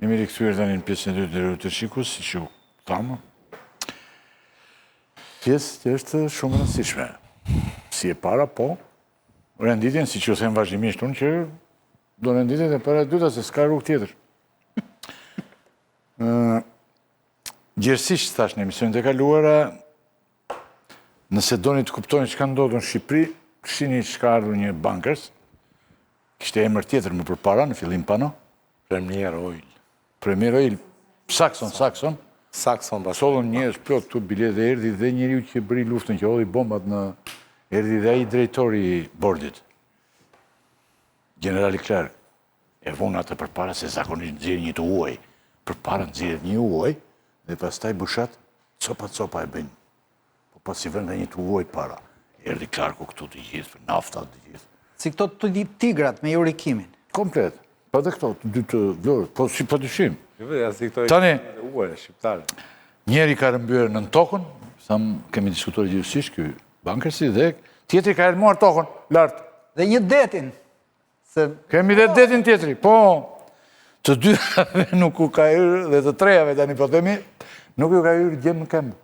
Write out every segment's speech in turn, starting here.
Jemi rikthyer tani në pjesën e dytë të shikus, si që thamë. Pjesë që është shumë rëndësishme. Si e para, po, renditjen, si që u them vazhdimisht unë, që do renditjen e para e dyta, se s'ka rrugë tjetër. Gjerësisht, thash në emisionin e kaluara, nëse doni të kuptoni çka ndodhur në Shqipëri, shihni çka ardhur një bankers, kishte emër tjetër më përpara, në fillim pano, Premier Oil, Saxon, sollën njerëz plot këtu biletë dhe erdhi dhe njeriu që bëri luftën, që hodhi bombat në erdhi dhe ai drejtori i bordit. Generali Clark. E vona atë përpara se zakonisht nxjerr një të huaj. Përpara nxjerrët një huaj dhe pastaj bushat copa e bëjnë. Po pasi vënë një të huaj para. Erdhi Clarku këtu të gjithë, nafta të gjithë. Si këto të tigrat me Eurikimin. Komplet. Pa dhe këto, dy të vlorë, po si pa dyshim. Tani, njeri ka rëmbyer në tokën, kemi diskutuar gjithësisht ky bankersi, dhe tjetri ka elmuar tokën, lartë. Dhe një detin. Kemi dhe detin tjetri, po, të dyave nuk u ka hyrë, dhe të trejave tani po themi, nuk u ka hyrë gjemë në këmbë.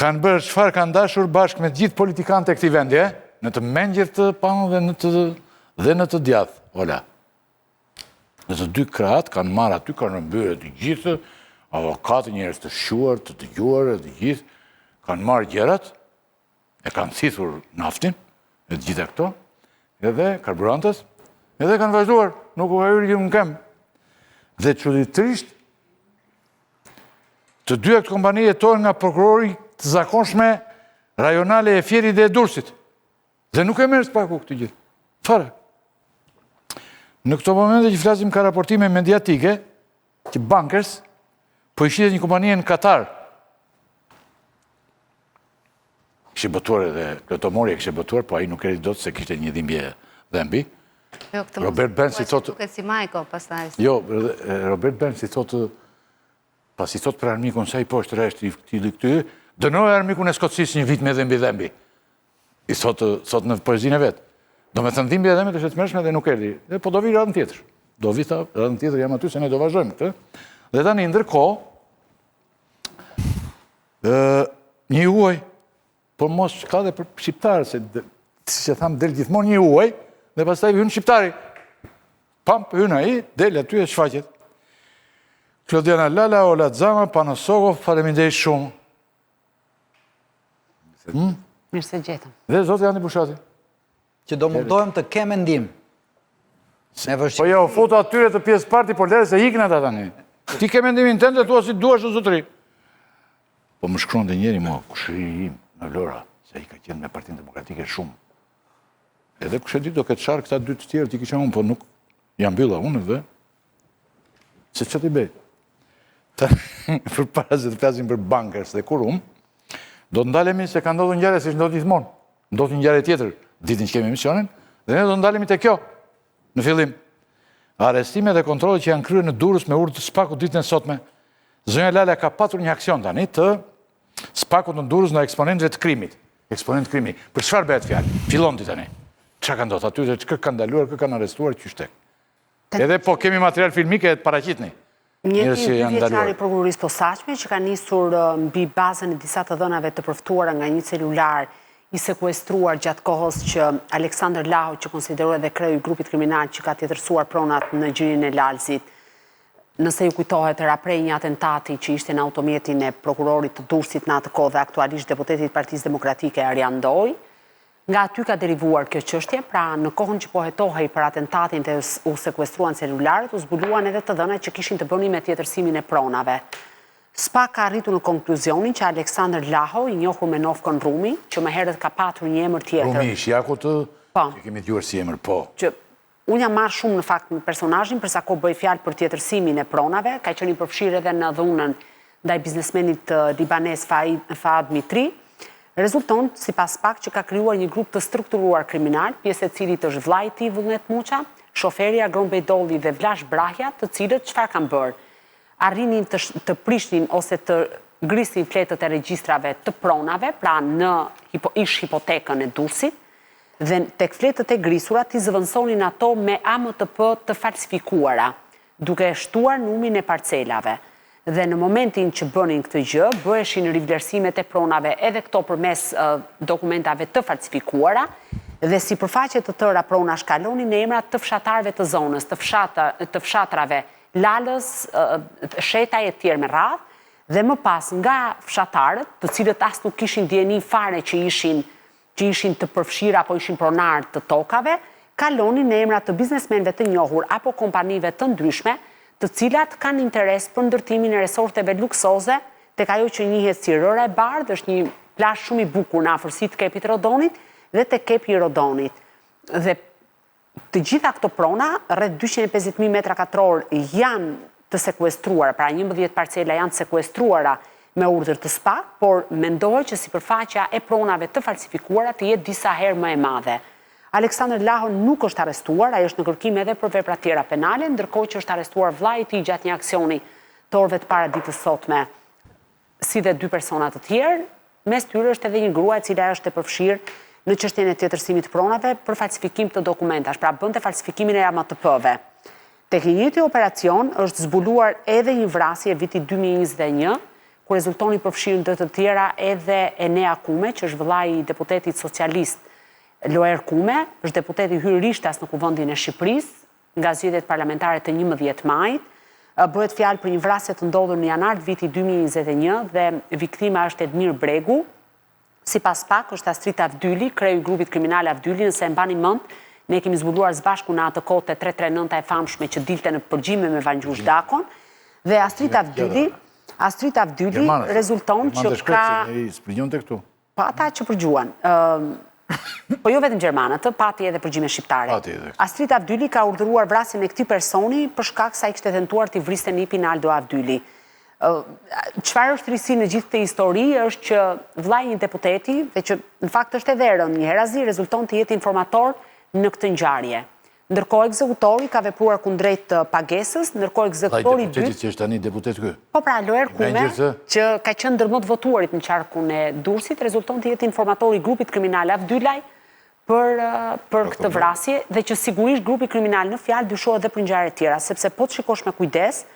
Kanë bërë çfarë kanë dashur bashkë me gjithë politikanët e këtij vendi, në të mengjër të panë dhe në të djathë, ola. Në të dy krahat kanë marrë aty, kanë rëmbyer të gjithë, avokatë, njerëz të shuar, të dëgjuar, të gjithë, kanë marrë gjërat, e kanë thithur naftin, e të gjitha këto, edhe karburantës, edhe kanë vazhduar, nuk u ka hyrë në këmbë. Dhe çuditërisht, të dyja këto kompani jetojnë nga prokurori të zakonshme rajonale e Fierit dhe e Durrësit. Dhe nuk e merr spaku këtë gjithë. Fare. Në këto momente që flasim ka raportime mediatike që bankers po i shitet një kompanie në Katar. Kishte botuar edhe Klotomori, kishte botuar, po ai nuk erdhi dot se kishte një dhimbje dhembi. Robert Burns i thotë si Majko pastaj. Jo, Robert Burns i thotë pasi thotë për armikun sa i poshtë rreshti i këty, dënoi armikun e Skocisë një vit me dhembi. I thotë në poezinë e vet. Do me thënë dhimbje dhe me të shëtëmërshme dhe nuk erdi. Dhe po do vi radhën tjetër. Do vi radhën tjetër jam aty se ne do vazhdojmë këtë. Dhe tani ndërkohë, një huaj, por mos ka dhe për shqiptarë, se si që thamë del gjithmonë një huaj, dhe pastaj hynë shqiptari. Pamp, hynë aji, del aty e shfaqet. Klodiana Lala, Ola Zama, Panosogov, faleminderit shumë. Mirë se gjetëm. Dhe zotë janë i bushati. Që do mundohem të ke mendim. Po ja, u foto atyre të pjesë parti, por lere se ikën ata tani. Ti ke mendimin tënd dhe thua si duash o zotëri. Po më shkruan dhe njeri mua, kushëri im në Vlora, se i ka qenë me Partinë Demokratike shumë. Edhe kush e di do këtë sharë këta dy të tjerë, ti kisha unë, po nuk jam mbylla unë dhe. Se që t'i bej? Për para se të flasim për bankers dhe kurum, do të ndalemi se ka ndodhur ngjarje si ndodh gjithmonë. Ndodh një ngjarje tjetër ditën që kemi emisionin, dhe ne do ndalemi te kjo. Në fillim, arrestimet dhe kontrollet që janë kryer në Durrës me urdhë të Spakut ditën e sotme. Zonja Lala ka patur një aksion tani të Spakut në Durrës në eksponentëve të krimit. Eksponent krimi. Për çfarë bëhet fjalë? Fillon ti tani. Çka ka ndodhur aty, çka kanë ndaluar, kë kanë arrestuar qyshtek. Edhe po kemi material filmik e paraqitni. Një vjeçari i prokurorisë posaçme që ka nisur mbi bazën e disa të dhënave të përftuara nga një celular i sekuestruar gjatë kohës që Aleksandër Lahu, që konsiderohet dhe kreu i grupit kriminal që ka tjetërsuar pronat në gjyqin e Lalësit, nëse ju kujtohet raprej një atentati që ishte në automjetin e prokurorit të Durrësit në atë kohë dhe aktualisht deputetit Partisë Demokratike Arjan Doj, nga aty ka derivuar kjo çështje, pra në kohën që po hetohej për atentatin të u sekuestruan celularët, u zbuluan edhe të dhënat që kishin të bënin me tjetërsimin e pronave. SPAK ka arritur në konkluzionin që Aleksandër Lahu, i njohur me Nofkon Rumi, që më herët ka patur një emër tjetër. Rumi Shjaku të që kemi dëgjuar si emër, po. Që unë jam marrë shumë në fakt në personazhin, përsa ko bëj fjalë për tjetërsimin e pronave, ka qenë i përfshirë edhe në dhunën ndaj biznesmenit libanes Faad Mitri. Rezulton, sipas SPAK, që ka krijuar një grup të strukturuar kriminal, pjesë e cilit është vllai i tij Vullnet Muça, shoferi Agron Bejdolli dhe Vlash Brahja, të cilët çfarë kanë bërë? Arrinin të prishnin ose të grisnin fletët e regjistrave të pronave, pra në ish hipotekën e Durrësit, dhe tek fletët e grisura t'i zëvendësonin ato me AMTP të falsifikuara. duke shtuar numrin e parcelave. Dhe në momentin që bënin këtë gjë, bëheshin rivlerësimet e pronave edhe këto përmes dokumentave të falsifikuara, dhe si përfaqe të tëra prona shkalonin emrat të fshatarëve të zonës, të fshatrave Lalës, Shetaj e tjerë me radhë, dhe më pas nga fshatarët, të cilët as nuk kishin dieni fare që ishin të përfshira apo ishin pronarë të tokave, kalonin në emrat të biznesmenve të njohur apo kompanive të ndryshme, të cilat kanë interes për ndërtimin e resorteve luksoze, tek ajo që njihet si Rëra e Bardhë, është një plazh shumë i bukur në afërsitë të Kepit Rodonit dhe te Kepi i Rodonit. Dhe të gjitha këto prona, rreth 250.000 metra katror janë të sekuestruara, pra 11 parcela janë të sekuestruara me urdhër të SPAK, por mendohet që sipërfaqja e pronave të falsifikuara të jetë disa herë më e madhe. Aleksandër Lahu nuk është arrestuar, ai është në kërkim edhe për vepra tjera penale, ndërkohë që është arrestuar vllai i tij gjatë një aksioni të orëve të para ditës sotme, si dhe 2 persona të tjerë, mes tyre është edhe një grua e cila është e përfshirë në çështjen e tjetërsimit të pronave për falsifikim të dokumentash, pra bënte falsifikimin e AMTP-ve. Tek një njëjtë operacion është zbuluar edhe një vrasje viti 2021, ku rezultoni përfshirë ndër të tjera edhe Enea Kume, që është vllai i deputetit socialist Loer Kume, është deputeti hyrërishtas në Kuvendin e Shqipërisë, nga zgjedhjet parlamentare të 11 majit. Bëhet fjalë për një vrasje të ndodhur në janar të vitit 2021 dhe viktima është Edmir Bregu. Sipas SPAK është Astrid Avdyli, kreu i grupit kriminal Avdyli, nëse e mbani mend, ne kemi zbuluar së bashku në atë kohë 339 e famshme që dilte në përgjime me Vangjush Dakon, dhe Astrid Avdyli rezulton që ka pata që përgjuan. Po jo vetëm gjermanët, pati edhe përgjime shqiptare. Astrid Avdyli ka urdhëruar vrasjen e këtij personi për shkak se ai kishte tentuar t'i vriste nipin Aldo Avdyli. Çfarë është risi në gjithë këtë histori është që vllai i një deputeti, dhe që në fakt është edhe rënë një herazi, rezulton të jetë informator në këtë ngjarje. Ndërkohë ekzekutori ka vepruar kundrejt pagesës, ndërkohë ekzekutori i dytë... Deputeti që është tani deputet kë? Po pra, Loer Kume, që ka qenë ndër më të votuarit në qarkun e Durrësit, rezulton të jetë informatori i grupit kriminal Avdylaj për këtë vrasje, dhe që sigurisht grupi kriminal në fjalë dyshohet edhe për ngjarje tjera, sepse po të shikosh me kujdes,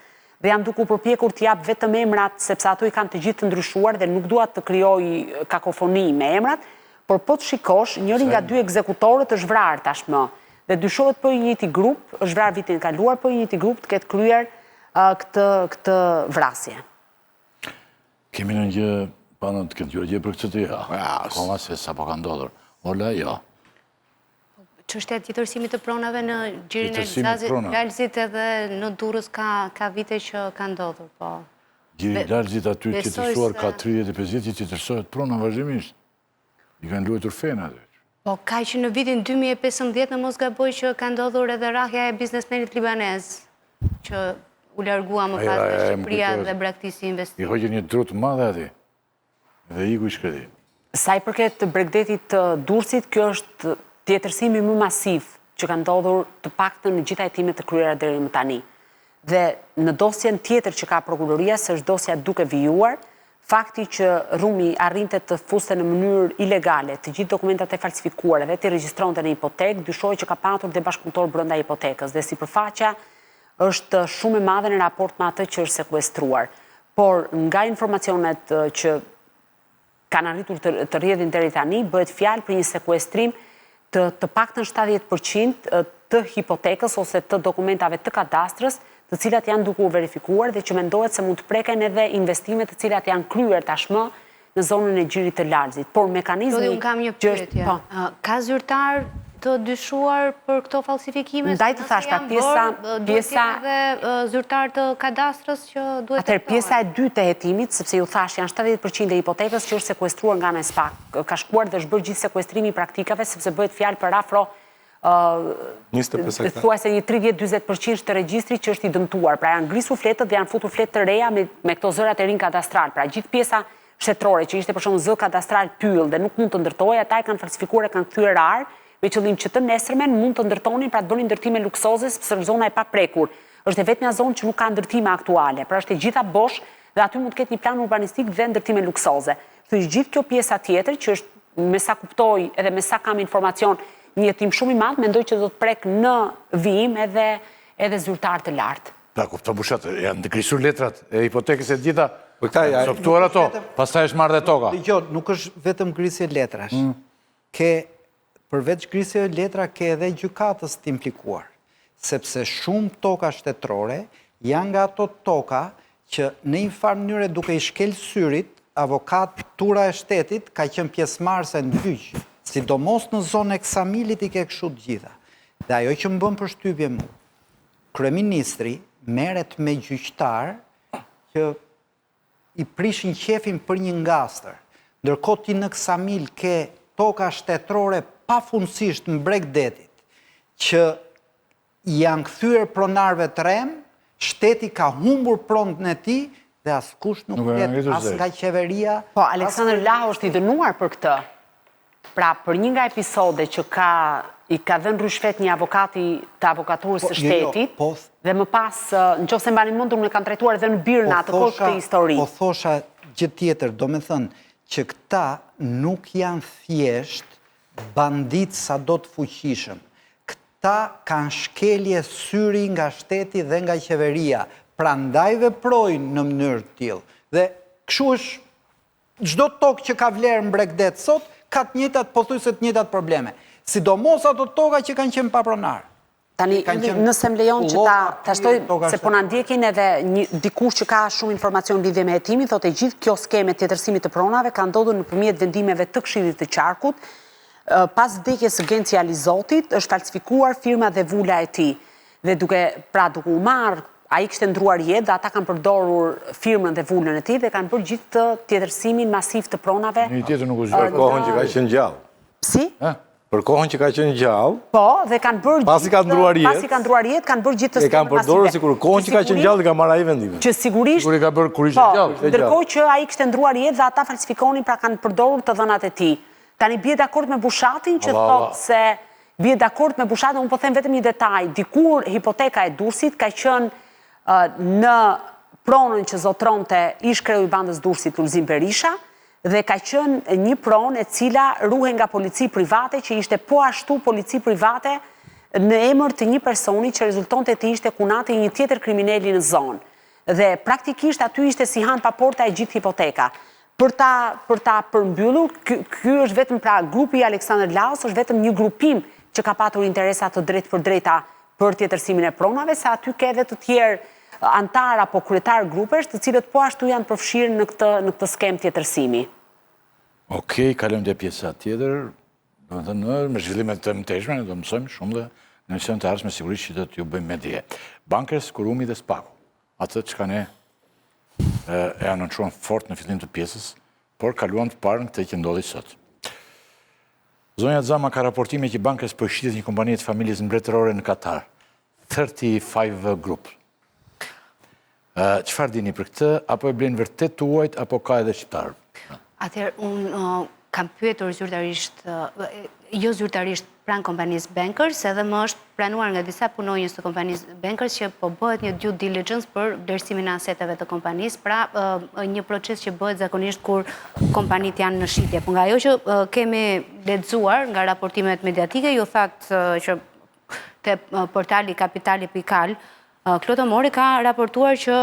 dhe jam duke u përpjekur të jap vetëm emrat, sepse ato i kanë të gjithë të ndryshuar dhe nuk dua të krijoj kakofoni me emrat, por po të shikosh, njëri nga 2 ekzekutorët është vrarë tashmë. Dhe dyshohet për një njëjti grup, është vrarë vitin e kaluar, për një njëjti grup të ketë kryer këtë vrasje. Kemi në gjë, panë të këtë gjë për këtë të ja. Koma se sa po ka ndodhur. Ola, jo. Çështja e tjetërsimit të pronave në gjirin e Lalëzit edhe në Durrës ka vite që ka ndodhur, po. Gjiri Lalëzit aty tjetërsuar ka 35 vjet që tjetërsohet prona vazhdimisht. I kanë luajtur fenë aty. Po, ka që në vitin 2015 në mos gaboj që ka ndodhur edhe rrahja e biznesmenit libanez, që u largua më pas nga Shqipëria dhe braktisi investim. I hoqën një drut madhe ati, dhe iku i shkreti. Sa i përket të Bregdetit të Durrësit, kjo është tjetërsimi më masiv që ka ndodhur të paktën në gjitha hetimet të kryera deri më tani. Dhe në dosjen tjetër që ka prokuroria, se është dosja duke vijuar, fakti që Rumi arrinte të fuste në mënyrë ilegale të gjithë dokumentat e falsifikuara dhe të regjistronte në hipotekë, dyshohet që ka patur dhe bashkëpunëtor brenda hipotekës, dhe sipërfaqja është shumë e madhe në raport me atë që është sekuestruar. Por nga informacionet që kanë arritur të rrjedhin deri tani, bëhet fjalë për një sekuestrim të paktën 70% të hipotekës ose të dokumentave të kadastrës, të cilat janë duke u verifikuar dhe që mendohet se mund të preken edhe investimet të cilat janë kryer tashmë në zonën e Gjirit të Lalëzit. Por mekanizmi... Unë kam një pyetje. Ka zyrtar të dyshuar për këto falsifikime? Ndaj të thash, pra pjesa... Duhet edhe zyrtar të kadastrës që duhet të atëherë, pjesa e dytë e hetimit, sepse ju thash janë 70% e hipotekës që është sekuestruar nga SPAK. Ka shkuar dhe është bërë gjithë sekuestrimi i praktikave, sepse bëhet fjalë për afro thua se një 30-40% të regjistrit që është i dëmtuar. Pra janë ngrisur fletët dhe janë futur fletë të reja me këto zërat e rinj kadastral. Pra gjithë pjesa shtetërore që ishte për shembull zë kadastral pyll dhe nuk mund të ndërtojë, ata e kanë falsifikuar, e kanë kthyer rar, me qëllim që të nesërmen mund të ndërtonin, pra të bënin ndërtime luksoze, sepse zona e paprekur është e vetmja zonë që nuk ka ndërtime aktuale. Pra është e gjitha bosh dhe aty mund të ketë një plan urbanistik dhe ndërtime luksoze. Thuaj gjithë kjo pjesa tjetër që është me sa kuptoj edhe me sa kam informacion një hetim shumë i madh, mendoj që do të prek në vijim edhe zyrtar të lartë. Da, kupton bushat, janë ndikrisur letrat e hipotekës e gjitha, soptuar ato, pastaj është marrë dhe toka. Dëgjoj, nuk është vetëm ngrisje letrash. Përveç ngrisje letra ke edhe gjykatës të implikuar, sepse shumë toka shtetërore janë nga ato toka që në një farë mënyre duke i shkel syrit, avokatura e shtetit ka qenë pjesëmarrëse në gjyq, sidomos në zonën e Ksamilit i ke kështu të gjitha. Dhe ajo që më bën përshtypje mu, kryeministri merret me gjyqtar që i prishin qefin për një ngastër, ndërkohë ti në Ksamil ke toka shtetërore pafundësisht në Bregdetit, që janë kthyer pronarëve të rem, shteti ka humbur pronën e tij dhe askush nuk flet as nga qeveria. Po, Aleksandër Lahu është i dënuar për këtë. Pra, për një nga episode që i ka dhënë rishfet një avokati të avokaturës së shtetit, dhe më pas, në qoftë se mbani mendur, ne kanë trajtuar edhe në Birna të kohë këtë histori. Po thosha gjë tjetër, do me thënë që këta nuk janë thjesht bandit sa do të fuqishëm. Këta kanë shkelje syri nga shteti dhe nga qeveria, prandaj veprojnë në mënyrë të tillë. Dhe kështu është çdo tokë që ka vlerë në Bregdet sot, ka të njëjtat, pothuajse të njëjtat probleme. Sidomos ato toka që kanë qenë pa pronar. Tani, nëse më lejon që ta shtoj, se po na ndjekin edhe dikush që ka shumë informacion lidhje me hetimin, thotë e gjithë kjo skeme tjetërsimit të pronave ka ndodhur nëpërmjet vendimeve të Këshillit të Qarkut. Pas vdekjes së Genci Alizotit, është falsifikuar firma dhe vula e tij. Dhe duke u marrë, ai kishte ndruar jetë, dhe ata kanë përdorur firmën dhe vulën e tij dhe kanë bërë gjithë të tjetërsimin masiv të pronave. Një tjetër nuk u zgjodh. Për kohën që ka qenë gjallë. Si? Për kohën që ka qenë gjallë. Po, dhe kanë bërë pasi ka ndruar jetë, kanë bërë gjithë të skemën masive. E kanë përdorur sikur kohën që ka qenë gjallë dhe ka marrë ai vendimin. Që sigurisht. Sigur i ka bërë kur ishte gjallë. Ndërkohë që ai kishte ndruar jetë dhe ata falsifikonin, pra kanë përdorur të dhënat e tij. Tani bie dakord me Bushatin që thotë se bie dakord me Bushatin, unë po them vetëm një detaj. Dikur hipoteka e Durrësit ka qenë në pronën që zotronte ish kreu i bandës Durrësit Ulzim Berisha dhe ka qenë një pronë e cila ruhej nga polici private që ishte po ashtu polici private në emër të një personi që rezultonte të ishte kunati një tjetër kriminali në zonë. Dhe praktikisht aty ishte si han pa porta e gjithë hipoteka. Për ta përmbyllur, ky është vetëm pra grupi Aleksandër Lahos, është vetëm një grupim që ka patur interesa të drejtë për drejta për tjetërsimin e pronave, se aty ke edhe të tjerë antar apo kryetar grupesh, të cilët po ashtu janë përfshirë në këtë skem tjetërsimi. Okej, kalojmë te pjesa tjetër. Domethënë, me zhvillimet të mëtejshme, do mësojmë shumë dhe në emision të ardhshme sigurisht që do t'ju bëjmë me dije. Bankers, Kurumi dhe Spaku. Atë çka ne e anoncuan fort në fillim të pjesës, por kaluan të parën këtë që ndodhi sot. Zonja Xama ka raportime që Bankers po shqitet një kompani të familjes mbretërore në Katar. 35 Group. Çfarë dini për këtë? Apo e blen vërtet tuajt, apo ka edhe shqiptar? Atëherë, unë kam pyetur zyrtarisht, jo zyrtarisht pranë kompanisë Bankers, edhe më është pranuar nga disa punonjës të kompanisë Bankers që po bëhet një due diligence për vlerësimin e aseteve të kompanisë, pra një proces që bëhet zakonisht kur kompanitë janë në shitje. Por nga ajo që kemi lexuar nga raportimet mediatike, ju thatë që te portali Kapitali.al, Kloto Mori ka raportuar që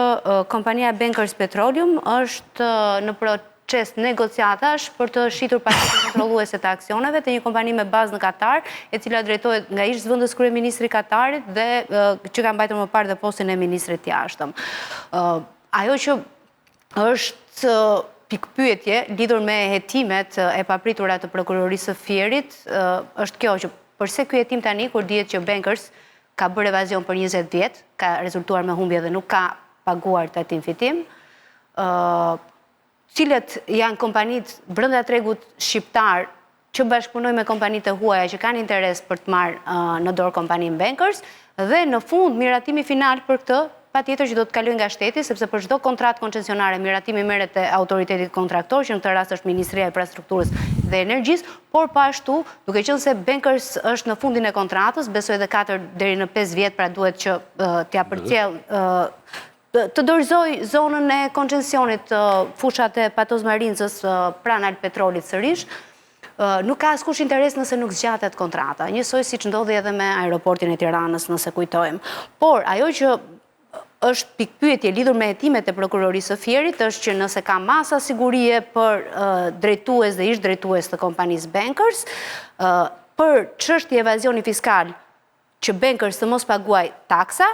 kompania Bankers Petroleum është në proces negociatash për të shitur paketën kontrolluese të aksioneve të një kompani me bazë në Katar, e cila drejtohet nga ish zëvendës kryeministri i Katarit dhe që ka mbajtur më parë dhe postin e ministrit jashtëm. Ajo që është pikpyetje lidhur me hetimet e papritura të prokurorisë së Fierit, është kjo që përse ky hetim tani kur dihet që Bankers ka bërë evazion për 20 vjet, ka rezultuar me humbje dhe nuk ka paguar tatim fitim, cilët janë kompanit brenda tregut shqiptar që bashkëpunojnë me kompanit e huaja që kanë interes për të marrë në dorë kompaninë Bankers, dhe në fund miratimi final për këtë patjetër që do të kalojë nga shteti, sepse për çdo kontratë koncesionare miratimi merret te autoritetit kontraktor, që në këtë rast është Ministria e Infrastrukturës dhe Energjisë, por po ashtu, duke qenë se Bankers është në fundin e kontratës, besoj edhe 4 deri në 5 vjet, pra duhet që t'ia përcjell të dorëzoj zonën e koncesionit fushat e Patos Marincës pranë Al Petrolit sërish, nuk ka askush interes nëse nuk zgjatet kontrata. Njësoj siç ndodhi edhe me aeroportin e Tiranës, nëse kujtojmë. Por ajo që është pikpyetje lidhur me hetimet e prokurorisë së Fierit, është që nëse ka masa sigurie për drejtues dhe ish drejtues të kompanisë Bankers, për çështje evazioni fiskal që Bankers të mos paguaj taksa,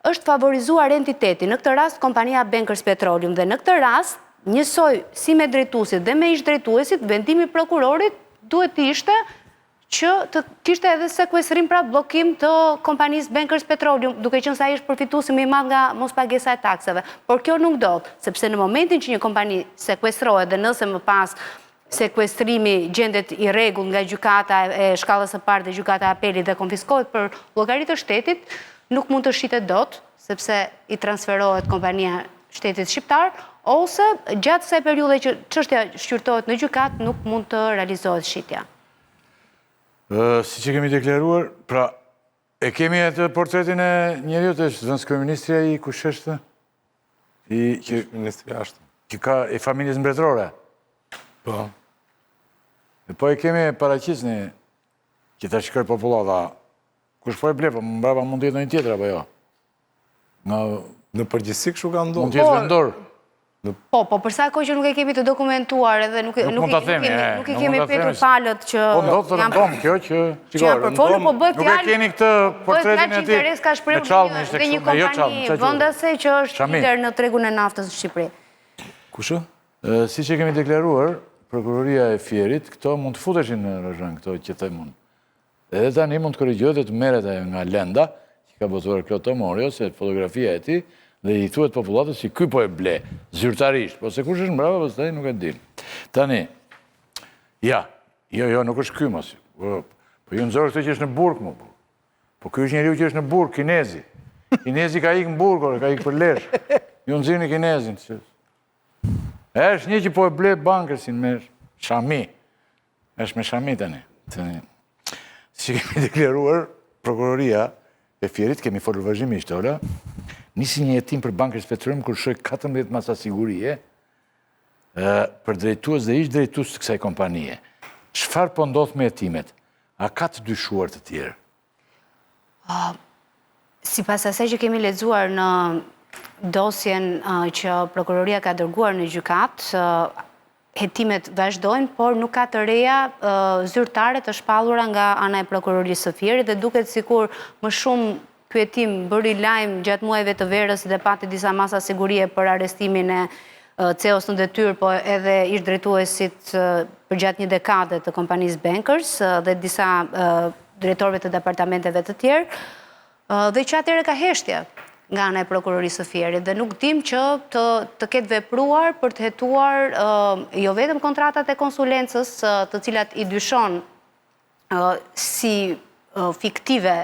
është favorizuar entiteti, në këtë rast kompania Bankers Petroleum, dhe në këtë rast, njësoj si me drejtuesit dhe me ish drejtuesit, vendimi prokurorit duhet të ishte që të kishte edhe sekuestrim, pra blokim të kompanisë Bankers Petroleum, duke qenë se ai është përfituesi më i madh nga mospagesa e taksave. Por kjo nuk ndodh, sepse në momentin që një kompani sekuestrohet dhe nëse më pas sekuestrimi gjendet i rregull nga gjykata e shkallës së parë dhe gjykata e apelit dhe konfiskohet për llogari të shtetit, nuk mund të shitet dot, sepse i transferohet kompania shtetit shqiptar, ose gjatë kësaj periudhe që çështja shqyrtohet në gjykat, nuk mund të realizohet shitja. Si që kemi deklaruar, pra, e kemi atë portretin e njeriut, është zënës kryeministri i kush është? Ministri ashtë. Që ka e familjes mbretërore. Po. E po e kemi paraqizni që ta shkër popullata. Kush po e ble, po më mbrapa mund të jetë në një tjetër, apo jo? Në përgjithësi kështu ka ndodhur. Mund të jetë vendor. Po, përsa kohë që nuk e kemi të dokumentuar edhe nuk i kemi petur palët që Po ndodhë të rëndom kjo që... janë përfolur, po bëhet Nuk e keni këtë portretin e ti interes ka shprehur dhe një kompani vendase që është lider në tregun e naftës në Shqipëri. Kushë? Si që kemi deklaruar, prokuroria e Fierit, këto mund të futeshin në rëzhën, këto që thëj mund. Edhe tani mund të korrigjohet dhe të meret nga lenda, që ka botuar Kloto Mori, ose fotografia e ti, dhe i thuet popullatës si ky po e ble, zyrtarisht, po se kush është mbrava, po s'taj nuk e din. Tani, jo, nuk është ky mos. Po ju nëzorë këtë që është në burg, po ky është njeriu që është në burg, kinezi. Kinezi ka ikë në burg, ka ikë për lesh. Ju nëzirë një kinezin. Është një që po e ble bankersin me Shami. është me Shami tani. Si kemi deklaruar, prokuroria e Fierit, kemi folur vazhdimisht, ola, nisi një jetim për Bankers Petroleum, kur shoj 14 masa sigurie për drejtues dhe ish drejtues të kësaj kompanie. Çfarë po ndodh me jetimet? A ka të dyshuar të tjerë? Sipas asaj që kemi lexuar në dosjen që prokuroria ka dërguar në gjykat, hetimet vazhdojnë, por nuk ka të reja zyrtare të shpallura nga ana e prokurorisë së Fierit dhe duket sikur më shumë ky hetim bëri lajm gjatë muajve të verës dhe pati disa masa sigurie për arrestimin e CEO-s në detyrë, po edhe ish drejtuesit për gjatë një dekade të kompanisë Bankers dhe disa drejtorëve të departamenteve të tjerë, dhe që atëherë ka heshtje nga ana e prokurorisë së Fierit dhe nuk dim që të ketë vepruar për të hetuar jo vetëm kontratat e konsulencës, të cilat i dyshon si fiktive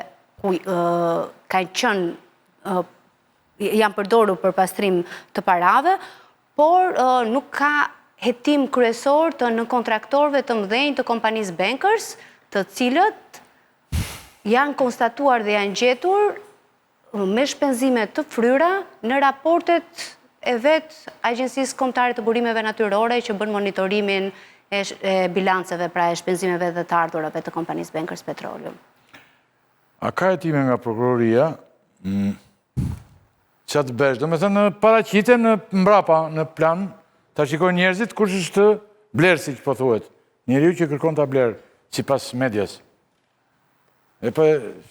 ka qenë janë përdorur për pastrim të parave, por nuk ka hetim kryesor të në kontraktorëve të mëdhenj të kompanisë Bankers, të cilët janë konstatuar dhe janë gjetur me shpenzime të fryra në raportet e vetë Agjencisë Kombëtare të Burimeve Natyrore që bën monitorimin e bilanceve, pra e shpenzimeve dhe të ardhurave të kompanisë Bankers Petroleum. A ka hetime nga prokuroria që të bësh, do me thënë në paraqitje në mbrapa, në plan, ta shikojnë njerëzit kush është blerësi që po thuhet. Njeriu që kërkon ta blerë, sipas medias. E pa,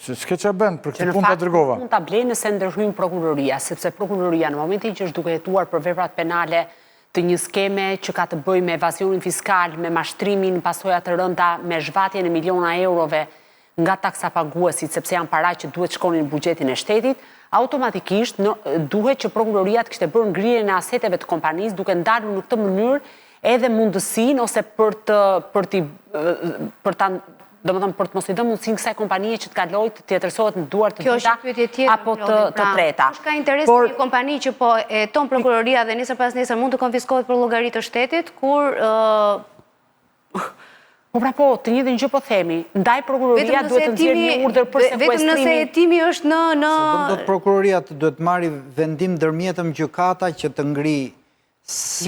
s'ke qa bënd, për këtë punë ta dërgova. Mund ta blej nëse ndërhyjnë prokuroria, sepse prokuroria në momentin që është duke hetuar për veprat penale të një skeme që ka të bëjë me evazionin fiskal, me mashtrimin, pasoja të rënda, me zhvatjen e miliona eurove nga taksa paguesit, sepse janë para që duhet shkonin në buxhetin e shtetit, automatikisht duhet që prokuroria të kishte bërë ngrirjen e aseteve të kompanisë, duke ndalur në këtë mënyrë edhe mundësinë ose për të mos i dhënë mundësinë kësaj kompanie që të kalojë të tjetërsohet në duar të dyta apo të treta. Kush ka interes në një kompani që po e ton prokuroria dhe nesër pas nesër mund të konfiskohet për llogari të shtetit, kur Po pra po, të njëjtën gjë po themi, ndaj prokuroria duhet të nxjerrë një urdhër për sekuestrimin. Vetëm nëse hetimi është në do të prokuroria duhet marrë vendim ndërmjetëm gjykata që të ngri.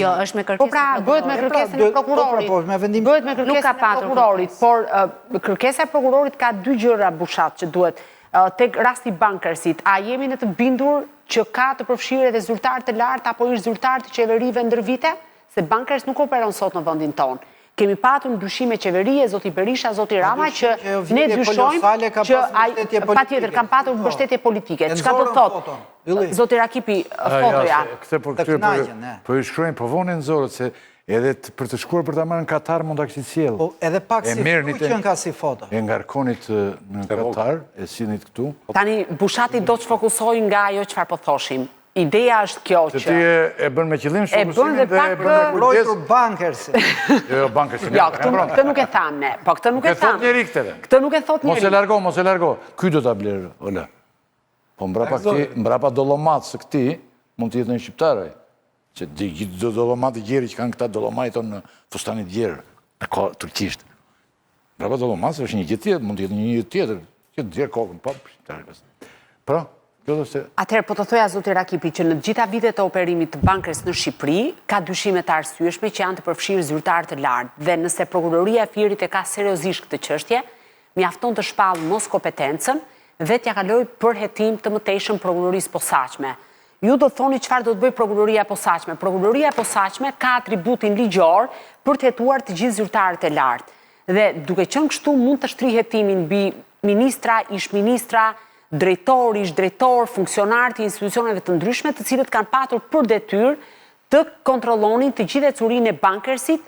Jo, është me kërkesën Po pra, bëhet me kërkesën e prokurorit. Po, me vendim bëhet me kërkesën e prokurorit, por kërkesa e prokurorit ka dy gjëra bushat që duhet. tek rasti bankersit, a jemi në të bindur që ka të përfshirë edhe zyrtar të lartë apo ish zyrtar të qeverive ndër vite? Se bankers nuk operon sot në vendin tonë. Kemi patur ndryshime qeverie, zoti Berisha, zoti Rama, që ne dyshojmë që patjetër kanë patur mbështetje politike. Çka do thotë? Zoti Rakipi, fotoja. Këtë për këtyre, po i shkruajnë, po vonin zorët, se edhe për të shkuar për ta marrë në Katar mund ta kishit sjell. Po edhe pak si fuqën ka si foto. E ngarkonit në Katar, e sinit këtu. Tani Bushati do të shfokusoj nga ajo çfarë po thoshim. Ideja është kjo që... Ti e bën me qëllim dhe fokusimin e bën me mbrojtur bankersin. Jo, bankersin. Jo, këtë nuk e thamë ne. Po këtë nuk e thamë. Këtë thot njeri këtë. Këtë nuk e thot njeri. Mos e largo. Ky do ta blerë, Ola. Po mbrapa dolomat së këti, mund të jetë në shqiptarë. Që gjithë dolomat të gjerë që kanë këta dolomajton në fustanit gjerë, në turqisht. Mbrapa dolomat është një gjithë tjetër, mund të jetë një gjithë tjetër, që të gjerë kokën, po, shqiptarë. Pra, atëherë, po të thoja zoti Rakipi që në gjitha vitet të operimit të bankers në Shqipëri, ka dyshime të arsyeshme që janë të përfshirë zyrtar të lartë, dhe nëse prokuroria e Firit e ka seriozisht këtë çështje, mjafton të shpallë mos kompetencën dhe t'ja kaloj për hetim të mëtejshëm prokurorisë posaçme. Ju do të thoni çfarë do të bëjë prokuroria e posaçme. Prokuroria e posaçme ka atributin ligjor për të hetuar të gjithë zyrtarët e lartë. Dhe duke qenë kështu mund të shtrihet hetimin mbi ministra, ish ministra, drejtor, ish drejtor, funksionar të institucioneve të ndryshme, të cilët kanë patur për detyrë të kontrollonin të gjithë ecurinë e bankersit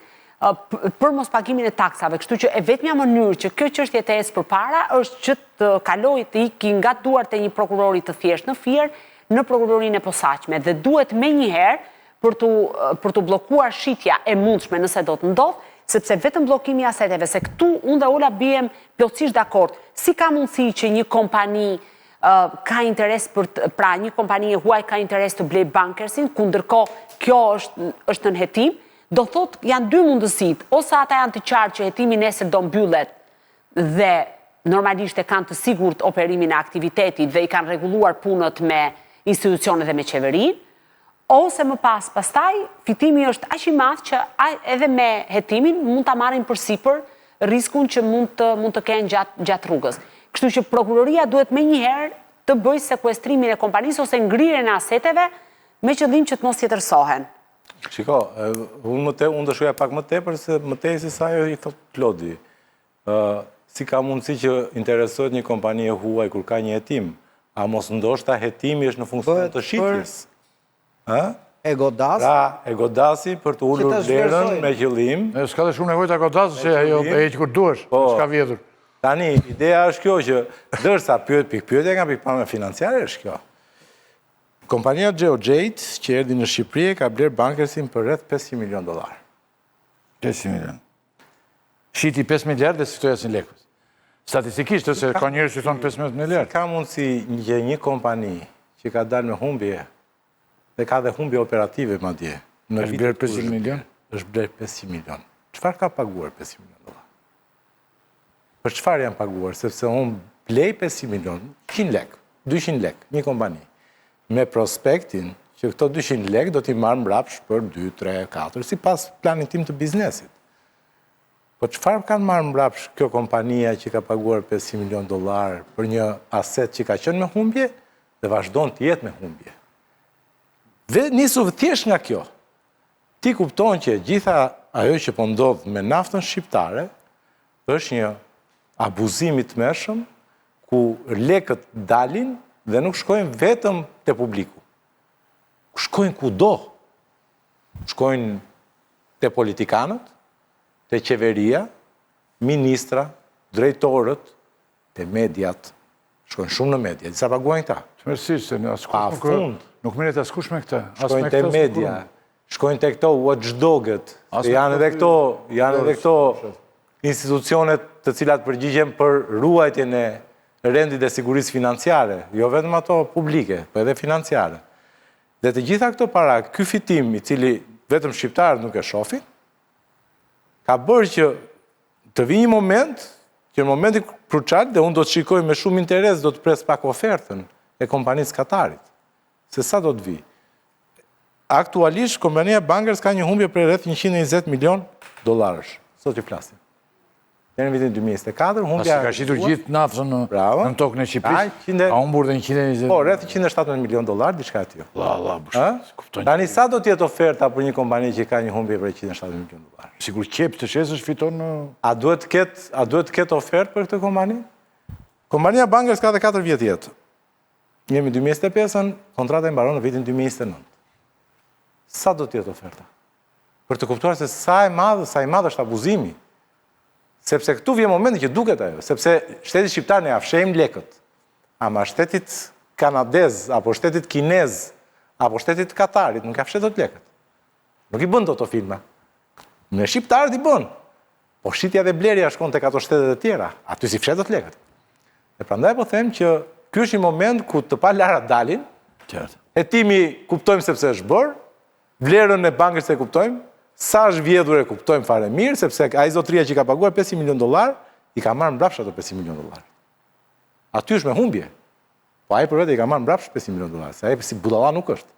për mos pagimin e taksave. Kështu që e vetmja mënyrë që kjo çështje të ecë përpara është që të kalojë të iki nga duart e një prokurori të thjeshtë në Fier në prokurorinë e posaçme, dhe duhet menjëherë për të bllokuar shitja e mundshme nëse do të ndodhë, sepse vetëm bllokimi i aseteve, se këtu unë dhe Ola bijem plotësisht dakord. Si ka mundësi që një kompani ka interes pra një kompani e huaj ka interes të blej bankersin, ku ndërkohë kjo është në hetim, do thot janë dy mundësit, ose ata janë të qartë që hetimi nesër do mbyllet dhe normalisht e kanë të sigurt operimin e aktivitetit dhe i kanë rregulluar punët me institucionet dhe me qeverin, ose më pastaj fitimi është aq i madh që edhe me hetimin mund ta marrin përsipër riskun që mund të kenë gjatë rrugës. Kështu që prokuroria duhet menjëherë të bëjë sekuestrimin e kompanisë ose ngrirjen e aseteve me qëllim që të mos tjetërsohen. Shiko, unë do shkoja pak më tepër se më tej se sa ajo i thot Klodi. Si ka mundësi që interesohet një kompani e huaj kur ka një hetim, a mos ndoshta hetimi është në funksion të shitjes? E godas? Pra, e godasi për të ullur vlerën me qëllim. S'ka dhe shumë nevojë ta godasë, se ajo e që kur duesh, s'ka vjetur. Tani, ideja është kjo që dërsa pyetje nga pikpamja financiare është kjo. Kompania GeoJet, që erdhi në Shqipëri, ka blerë bankersin për rreth $500 milion. 500 milion. Shiti 5 miliard dhe si këto jasin lekës. Statistikisht, se ka njërës që thonë 15 miliard. Ka mundësi një kompani që ka dalë me humbje dhe ka dhe humbje operative ma dje. është blerë 500 milion? është blerë 500 milion. Qëfar ka paguar 500 milion dolar? Për qëfar janë paguar? Sepse unë blej 500 milion, 100 lek, 200 lek, një kompani. Me prospektin që këto 200 lek do t'i marrë mbrapsh për 2, 3, 4, si pas planin tim të biznesit. Po qëfar kanë marrë mbrapsh kjo kompania që ka paguar 500 milion dolar për një aset që ka qenë me humbje dhe vazhdon të jetë me humbje? Dhe nisu thjesht nga kjo. Ti kupton që gjitha ajo që po ndodh me naftën shqiptare është një abuzim i tmerrshëm ku lekët dalin dhe nuk shkojnë vetëm te publiku. Shkojnë kudo. Shkojnë te politikanët, te qeveria, ministra, drejtorët, te mediat. Shkojnë shumë në media. Disa paguajnë ta. Mërësisht, nuk meret askush me këta. Shkojnë te media, shkojnë te këto watchdogët, janë edhe këto institucionet të cilat përgjigjen për ruajtjen e rendit dhe sigurisë financiare, jo vetëm ato publike, po edhe financiare. Dhe të gjitha këto para, ky fitim i cili vetëm shqiptarët nuk e shohin, ka bërë që të vi një moment, që në momenti krucial, dhe unë do të shikoj me shumë interes, do të pres pak ofertën e kompanisë Katarit. Se sa do të vi? Aktualisht, kompania Bankers ka një humbje për rreth $120 milion. Sot i flasim. Deri në vitin 2024, humbja... Pasi ka shitur gjithë naftën në tokën e Shqipërisë, a humbur dhe 120... Po, rreth $117 milion, diçka e tillë. La, Tani sa do t'jetë oferta për një kompani që ka një humbje për $170 milion? Sigur qep të shesësh fiton në... A duhet të ketë ofertë për këtë kompani? Kompania Bankers ka dhe 4 vjetë jetë. Jemi 2025-ën, kontrata e mbaron në vitin 2029. Sa do t'jetë oferta? Për të kuptuar se sa i madh është abuzimi. Sepse këtu vjen momenti që duket ajo, sepse shteti shqiptar ne afshejmë lekët, ama shtetit kanadez, apo shtetit kinez, apo shtetit Katarit, nuk afshet dot lekët. Nuk i bën dot to filma. Me shqiptarët i bën. Po shitja dhe blerja shkon tek ato shtetet e tjera, aty si fshet dot lekët. E prandaj po them që ky është një moment ku të palarat dalin. Qartë. Hetimi kuptojmë sepse është bërë, vlerën e bankës e kuptojmë, sa është vjedhur e kuptojmë fare mirë, sepse ai zotria që ka paguar $500 milion, i ka marrë mbrapsht ato $500 milion. Aty është me humbje. Po ai për vetë i ka marrë mbrapsht $500 milion, se ai si budalla nuk është.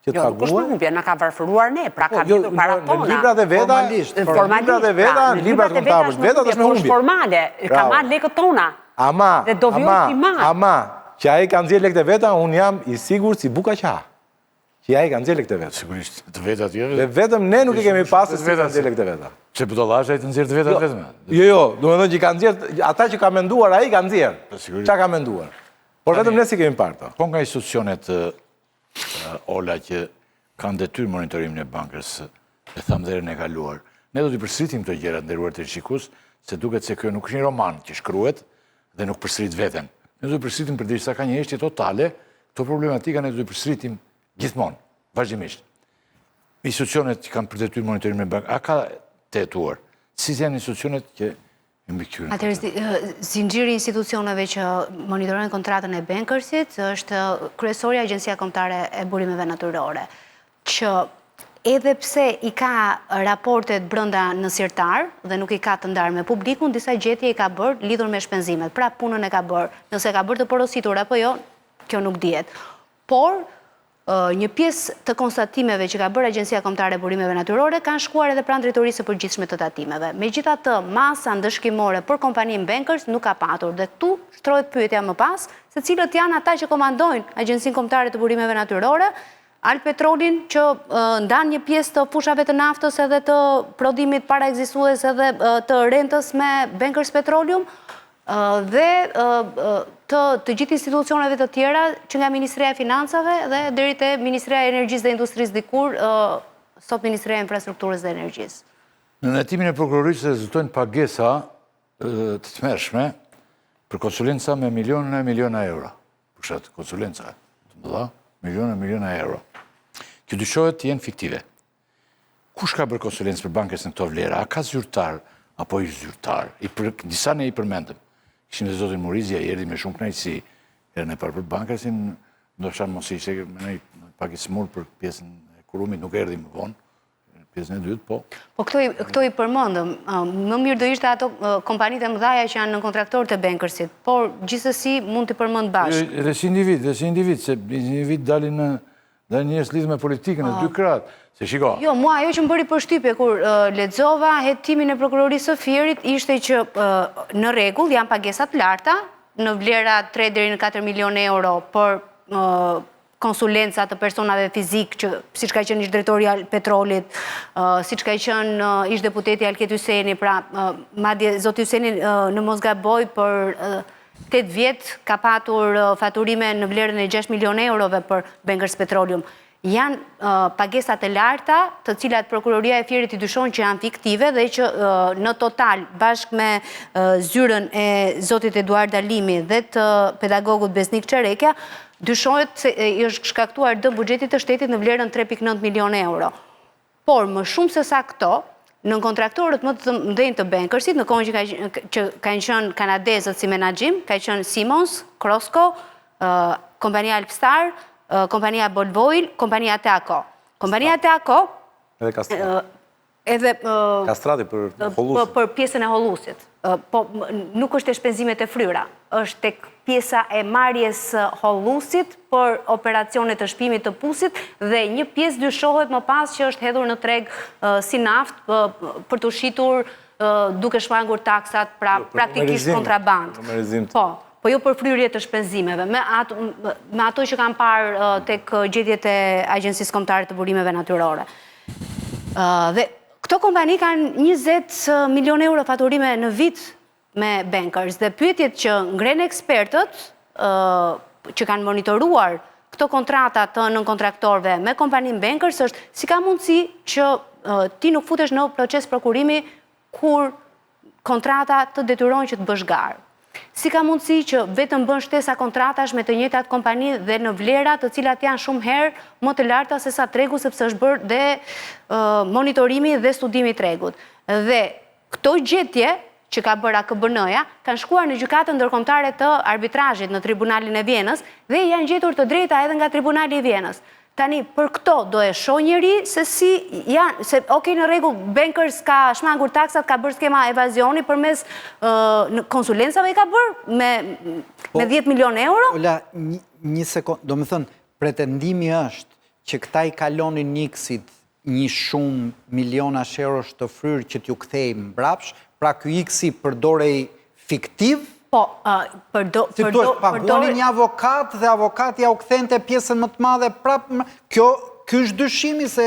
Jo, nuk është me humbje, na ka varfëruar ne, pra ka vjedhur para tona. Në librat e veta, në librat e kontabël vetat është me humbje. Është formale, ka marrë lekët tona. Dhe do vjen ti marr. Ama, që ai ka nxjerrë lekët e veta, un jam i sigurt si buka qaha. Që ai ka nxjerrë lekët e veta. Sigurisht, të veta tjerë. Dhe vetëm ne nuk i kemi pasur se ka nxjerrë lekët e veta. Që budallazha i të nxjerrë të vetat vetëm. Jo, domethënë që ka nxjerrë, ata që ka menduar ai ka nxjerrë. Çka ka menduar? Por vetëm ne si kemi parë to. Po nga institucionet Ola që kanë detyrë monitorimin e bankës, e tham dherën e kaluar. Ne do t'i përsëritim këto gjëra nderuar të shikues, se duket se kjo nuk është një roman që shkruhet dhe nuk përsërit veten. Ne do t'i përsëritim përderisa ka një heshtje totale, këto problematika ne do t'i përsëritim gjithmonë, vazhdimisht. Institucionet që kanë për detyrë monitorimin e bankës, a ka të hetuar? Si janë institucionet që mbi këtyre? Atëherë, zinxhiri institucioneve që monitorojnë kontratën e Bankersit është kryesorja e Agjencia Kombëtare e Burimeve Natyrore, që edhe pse i ka raportet brenda nësirtar dhe nuk i ka të ndarë me publikun, disa gjetje i ka bërë lidhur me shpenzimet. Pra punën e ka bërë. Nëse ka bërë të porositur apo jo, kjo nuk dihet. Por një pjesë të konstatimeve që ka bërë Agjencia Kombëtare e Burimeve Natyrore kanë shkuar edhe pranë drejtorisë së përgjithshme të tatimeve. Megjithatë, masa ndëshkimore për kompaninë Bankers nuk ka patur dhe këtu shtrohet pyetja më pas se cilët janë ata që komandojnë Agjencinë Kombëtare të Burimeve Natyrore, Alpetrolin që ndan një pjesë të fushave të naftës edhe të prodhimit para ekzistues edhe të rentës me Bankers Petroleum dhe të gjithë institucioneve të tjera që nga Ministria e Financave dhe deri te Ministria e Energjisë dhe Industrisë dikur, sot Ministria e Infrastrukturës dhe Energjisë. Në ndërtimin e prokurorisë rezultojnë pagesa të tmerrshme për konsulenca me miliona euro. Për shkak të konsulenca të mëdha, miliona euro. Që dyshohet të jenë fiktive. Kush ka bërë konsulencë për bankës në këto vlera? A ka zyrtar apo ish zyrtar? Disa ne i përmendëm. Kishim dhe zotin Morizia, i erdhi me shumë kënaqësi, erën e parë për bankasin, ndoshta mos ishte pak i smur për pjesën e kurumit, nuk erdhi më vonë, pjesën e dytë, po. Po këto i përmendëm, më mirë do ishte ato kompanitë e mëdha që janë në kontraktorët e Bankersit, por gjithsesi mund të përmend bashkë. Dhe si individ, se individ dalin njerëz lidhur me politikën në dy krahët. Se shiko. Jo, mua ajo që më bëri përshtypje kur lexova hetimin e prokurorisë së Fierit ishte që në rregull janë pagesa të larta në vlera 3 deri në 4 milionë euro për konsulenca të personave fizik që siç ka qenë ish drejtori i Petrolit, siç ka qenë ish deputeti Alket Hyseni, pra madje zoti Hyseni në mos gaboj për 8 vjet ka patur faturime në vlerën e 6 milionë eurove për Bankers Petroleum. Janë pagesat e larta, të cilat prokuroria e Fierit i dyshon që janë fiktive dhe që në total, bashkë me zyrën e zotit Eduard Alimi dhe të pedagogut Besnik Çerekja, dyshohet se është shkaktuar dëm buxhetit të shtetit në vlerën 3.9 milionë euro. Por më shumë se sa këto, në kontraktorët më të mëdhenj të Bankersit, në kohën që kanë qenë kanadezët si menaxhim, ka qenë Siemens, Crosco, kompania Alpstar, kompania Bolvoil, kompania Teako. Kompania Teako edhe Kastrati. Edhe Kastrati për hollusit. Për pjesën e hollusit. Po nuk është e shpenzimet e fryra, është tek pjesa e marrjes hollusit për operacionet të shpimit të pusit dhe një pjesë dyshohet më pas që është hedhur në treg si naftë për të shitur duke shmangur taksat, pra praktikisht kontraband. Po jo për fryrje të shpenzimeve, me ato që kam parë tek gjetjet e Agjencisë Kombëtare të Burimeve Natyrore. Dhe këto kompani kanë 20 milion euro faturime në vit me bankers, dhe pyetjet që ngren ekspertët që kanë monitoruar këto kontrata të nënkontraktorëve me kompanin bankers është si ka mundësi që ti nuk futesh në proces prokurimi kur kontrata të detyrojnë që të bësh garë. Si ka mundësi që vetëm bën shtesa kontratash me të njëjtat kompani dhe në vlera të cilat janë shumë herë më të larta se sa tregu, sepse është bërë dhe monitorimi dhe studimi i tregut. Dhe këto gjetje që ka bërë AKBN-ja, kanë shkuar në gjykatën ndërkombëtare të arbitrazhit në Tribunalin e Vjenës dhe janë gjetur të drejta edhe nga Tribunali i Vjenës. Tani, për këto do e shoh njëri se si janë, se okej në rregull, bankers ka shmangur taksat, ka bërë skema evazioni përmes konsulencave i ka bërë me 10 milion euro? Ola, një sekond, do më thënë, pretendimi është që këta i kalonin Niksit një shumë milionash eurosh të fryrë që t'ju kthej mbrapsh, pra ky X-i përdorej fiktiv? Po, paguani një avokat dhe avokati ja u kthente pjesën më të madhe prapë. Ky është dyshimi se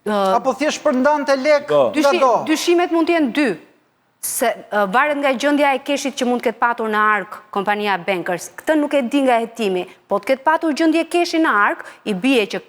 apo thjesht përndante lek nga do? Dyshimet mund të jenë dy. Se varet nga gjendja e keshit që mund të ketë patur në ark kompania bankers. Këtë nuk e di nga hetimi, po të ketë patur gjendje keshi në ark, i bie që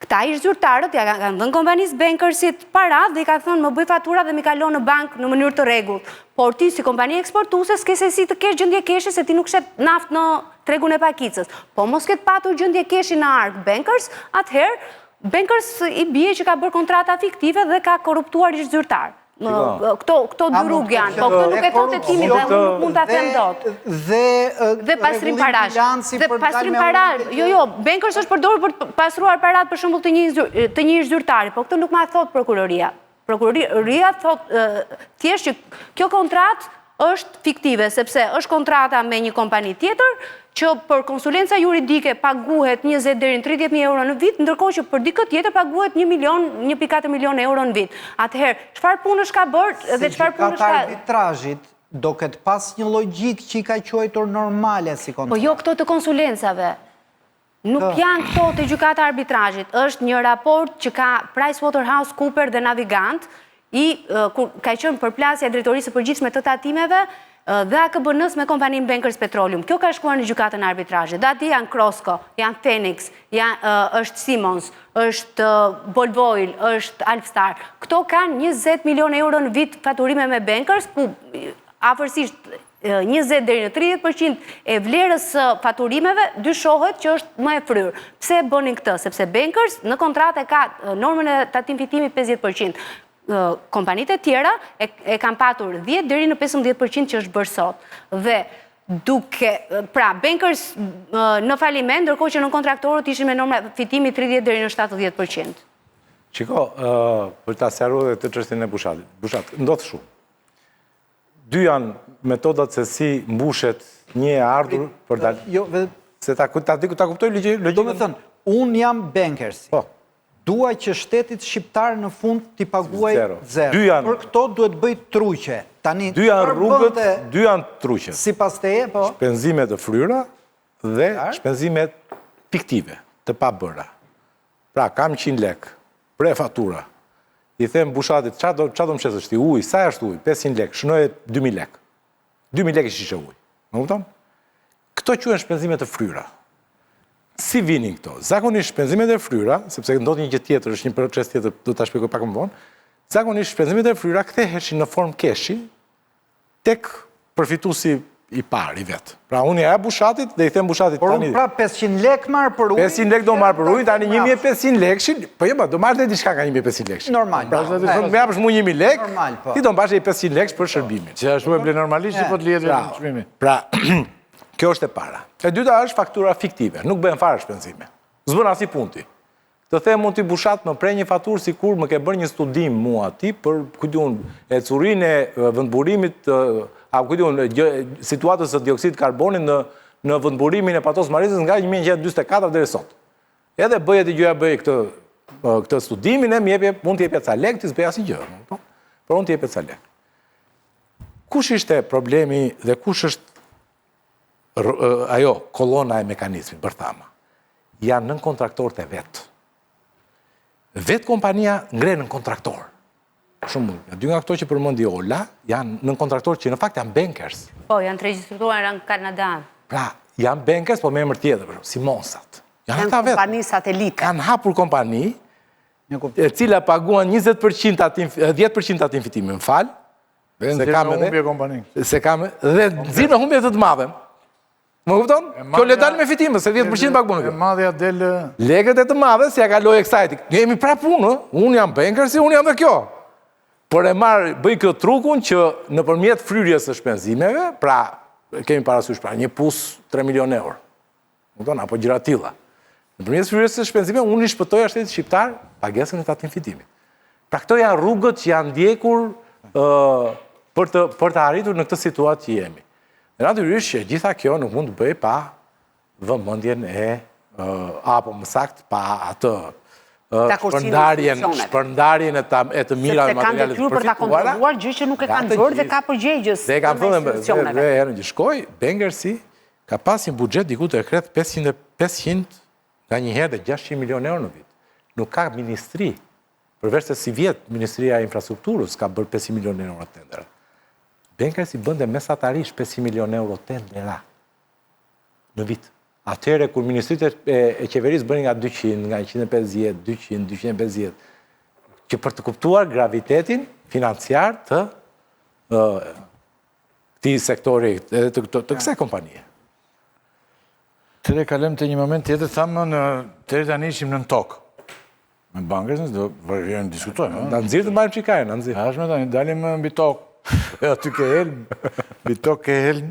këta ish zyrtarët ja kanë dhënë kompanisë bankersit parat dhe i ka thënë më bëj fatura dhe mi kalon në bank në mënyrë të rregullt. Por ti si kompani eksportuese s'ke se si të kesh gjendje keshi se ti nuk shet naft në tregun e pakicës. Po mos ketë patur gjendje keshi në ark bankers, atëherë bankers i bie që ka bërë kontrata fiktive dhe ka korruptuar ish zyrtar. Këto dy rrugë janë, po këto nuk e thotë timi dhe unë nuk mund ta them dot. Dhe pastrim parash. Dhe pastrim parash. Jo, bankers është përdorur për të pastruar parat për shembull të një zyrtari, po këtë nuk ma thot prokuroria. Prokuroria thot thjesht që kjo kontratë është fiktive, sepse është kontrata me një kompani tjetër që për konsulenca juridike paguhet 20 deri në 30.000 euro në vit, ndërkohë që për dikë tjetër paguhet 1,4 milion euro në vit. Atëherë, çfarë punësh ka bërë dhe çfarë punësh ka... Se arbitrazhit do këtë pas një logjik që i ka quajtur normale si kontratë. Po jo këto të konsulencave. Nuk janë këto të gjykata arbitrazhit. Është një raport që ka PricewaterhouseCoopers dhe Navigant, ka qenë përplasja e drejtorisë së përgjithshme të tatimeve dhe AKBN-s me kompanin Bankers Petroleum. Kjo ka shkuar në gjykatën arbitrazhit. Dhe ati janë Crosco, janë Phoenix, është Siemens, është Bolvoil, është Alfstar. Këto kanë 20 milion euro në vit faturime me Bankers, ku afërsisht 20 deri në 30% e vlerës faturimeve dyshohet që është më e fryrë. Pse e bënin këtë? Sepse Bankers në kontratë ka normën e tatim fitimi 50%. Kompanit e tjera e kam patur 10 deri në 15% që është bërë sot. Dhe duke, pra, Bankers në faliment, ndërkohë që në kontraktorët ishin me norma fitimi 30 deri në 70%. Qiko, për të asjaru dhe të çështjen e Bushatit, ndodhë shumë. Dy janë metodat se si mbushet një e ardhur për dalë. Se ta kuptoj logjikën. Do me thënë, unë jam Bankersi. Dua që shtetit shqiptar në fund t'i paguaj zero. Për këto duhet bëjt truqe. Dy janë rrugët, dy janë truqe. Si pas teje, po? Shpenzimet të fryra dhe shpenzimet fiktive, të pa bëra. Pra, kam 100 lek, pre fatura. I them Bushatit, qa do më qesë është ti uj, sa është uj, 500 lek, shënoj 2000 lek. 2000 lek ishte uj. Më kupton? Këto quhen shpenzimet të fryra. Si vinin këto? Zakonisht shpenzimet e fryra, sepse ndodh një gjë tjetër, është një proces tjetër, do ta shpjegoj pak më vonë. Zakonisht shpenzimet e fryra ktheheshin në formë keshi tek përfituesi i parë i vet. Pra unë ja Bushatit dhe i them Bushatit tani. Por pra 500 lek marr për ujë. 500 lek do marr për ujë, tani 1500 lekshin, po jo, do marrë diçka nga 1500 lekshin. Normal. Pra më japësh mua 1000 lek, ti do mbash 500 lekë për shërbimin. Që ashtu e ble normalisht që po të lihet me çmimin. Pra, kjo është e para. E dyta është faktura fiktive, nuk bën fare shpenzime. S'bën as i punti. Të them mund t'i Bushat më prej një faturë sikur më ke bërë një studim mua ti për e curinë e vendburimit apo situatës së dioksidit karbonit në vendburimin e Patos Marizës nga 1944 deri sot. Edhe bëje të gjëja bëj këtë studimin e mund t'i jepja ca lek, ti s'bëj asgjë, por unë t'i jepja ca lek. kush ishte problemi dhe kush është ajo kolona e mekanizmi, bërthama? Janë nën kontraktorët e vetë. Vetë kompania ngre nën kontraktor. Shumë, dy nga këto që përmendi Ola, janë nën kontraktor që në fakt janë bankers. Po, janë të regjistruar në Kanada. Pra, janë bankers, po me emër tjetër, si Monsat. Janë kompani satelite. Kanë hapur kompani, e cila paguan 10% atin fitimin, më falë. Se kam edhe humbje kompani. Se kam dhe nxirr me humbje të mave. Më kupton? Kjo le dal me fitime, se 10% paguan E kjo. madhja del... Lekët e të madhe, si ja kaloj Excite. Ne jemi prapë unë, unë jam banker, si unë jam dhe kjo. Por e marë, bëj kjo trukun që në përmjet fryrjes të shpenzimeve, pra, kemi parasysh pra, një pus 3 milion euro. Kupton? Apo gjëra tilla. Në përmjet fryrjes të shpenzimeve, unë i shpëtoj shtetit shqiptar pagesën e tatin fitimit. Pra këto janë rrugët që janë ndjekur për të arritur në këtë situatë që jemi. Në natyrisht që gjitha kjo nuk mund të bëj pa vëmendjen apo më sakt pa atë shpërndarjen e të mira e materialet të përfituara. Për ta kontrolluar gjë që nuk e kanë bërë dhe ka përgjegjës. Dhe kanë thënë dhe herën që shkoj, Bankersi ka pas një buxhet diku të rreth 500 nga një herë dhe 600 milion euro në vit. Nuk ka ministri. Përveç se si vjet Ministria e Infrastrukturës ka bërë 500 milion euro tendera. Bankersi bënde mesatarisht 500 milion euro tendera në vit. Atëherë kur ministritë e qeverisë bënin nga 200, nga 150, 200, 250, që për të kuptuar gravitetin financiar të këtij sektori edhe të kësaj kompanie. Tëre kalem të një moment tjetër, thamë tëre tani ishim në tokë. Me bankës do vërgjën diskutojmë. Në nëzirë të mbajmë qikajë, në nëzirë. Ashme tani, dalim mbi tokë. Aty ke helm, mbi tokë ke helm.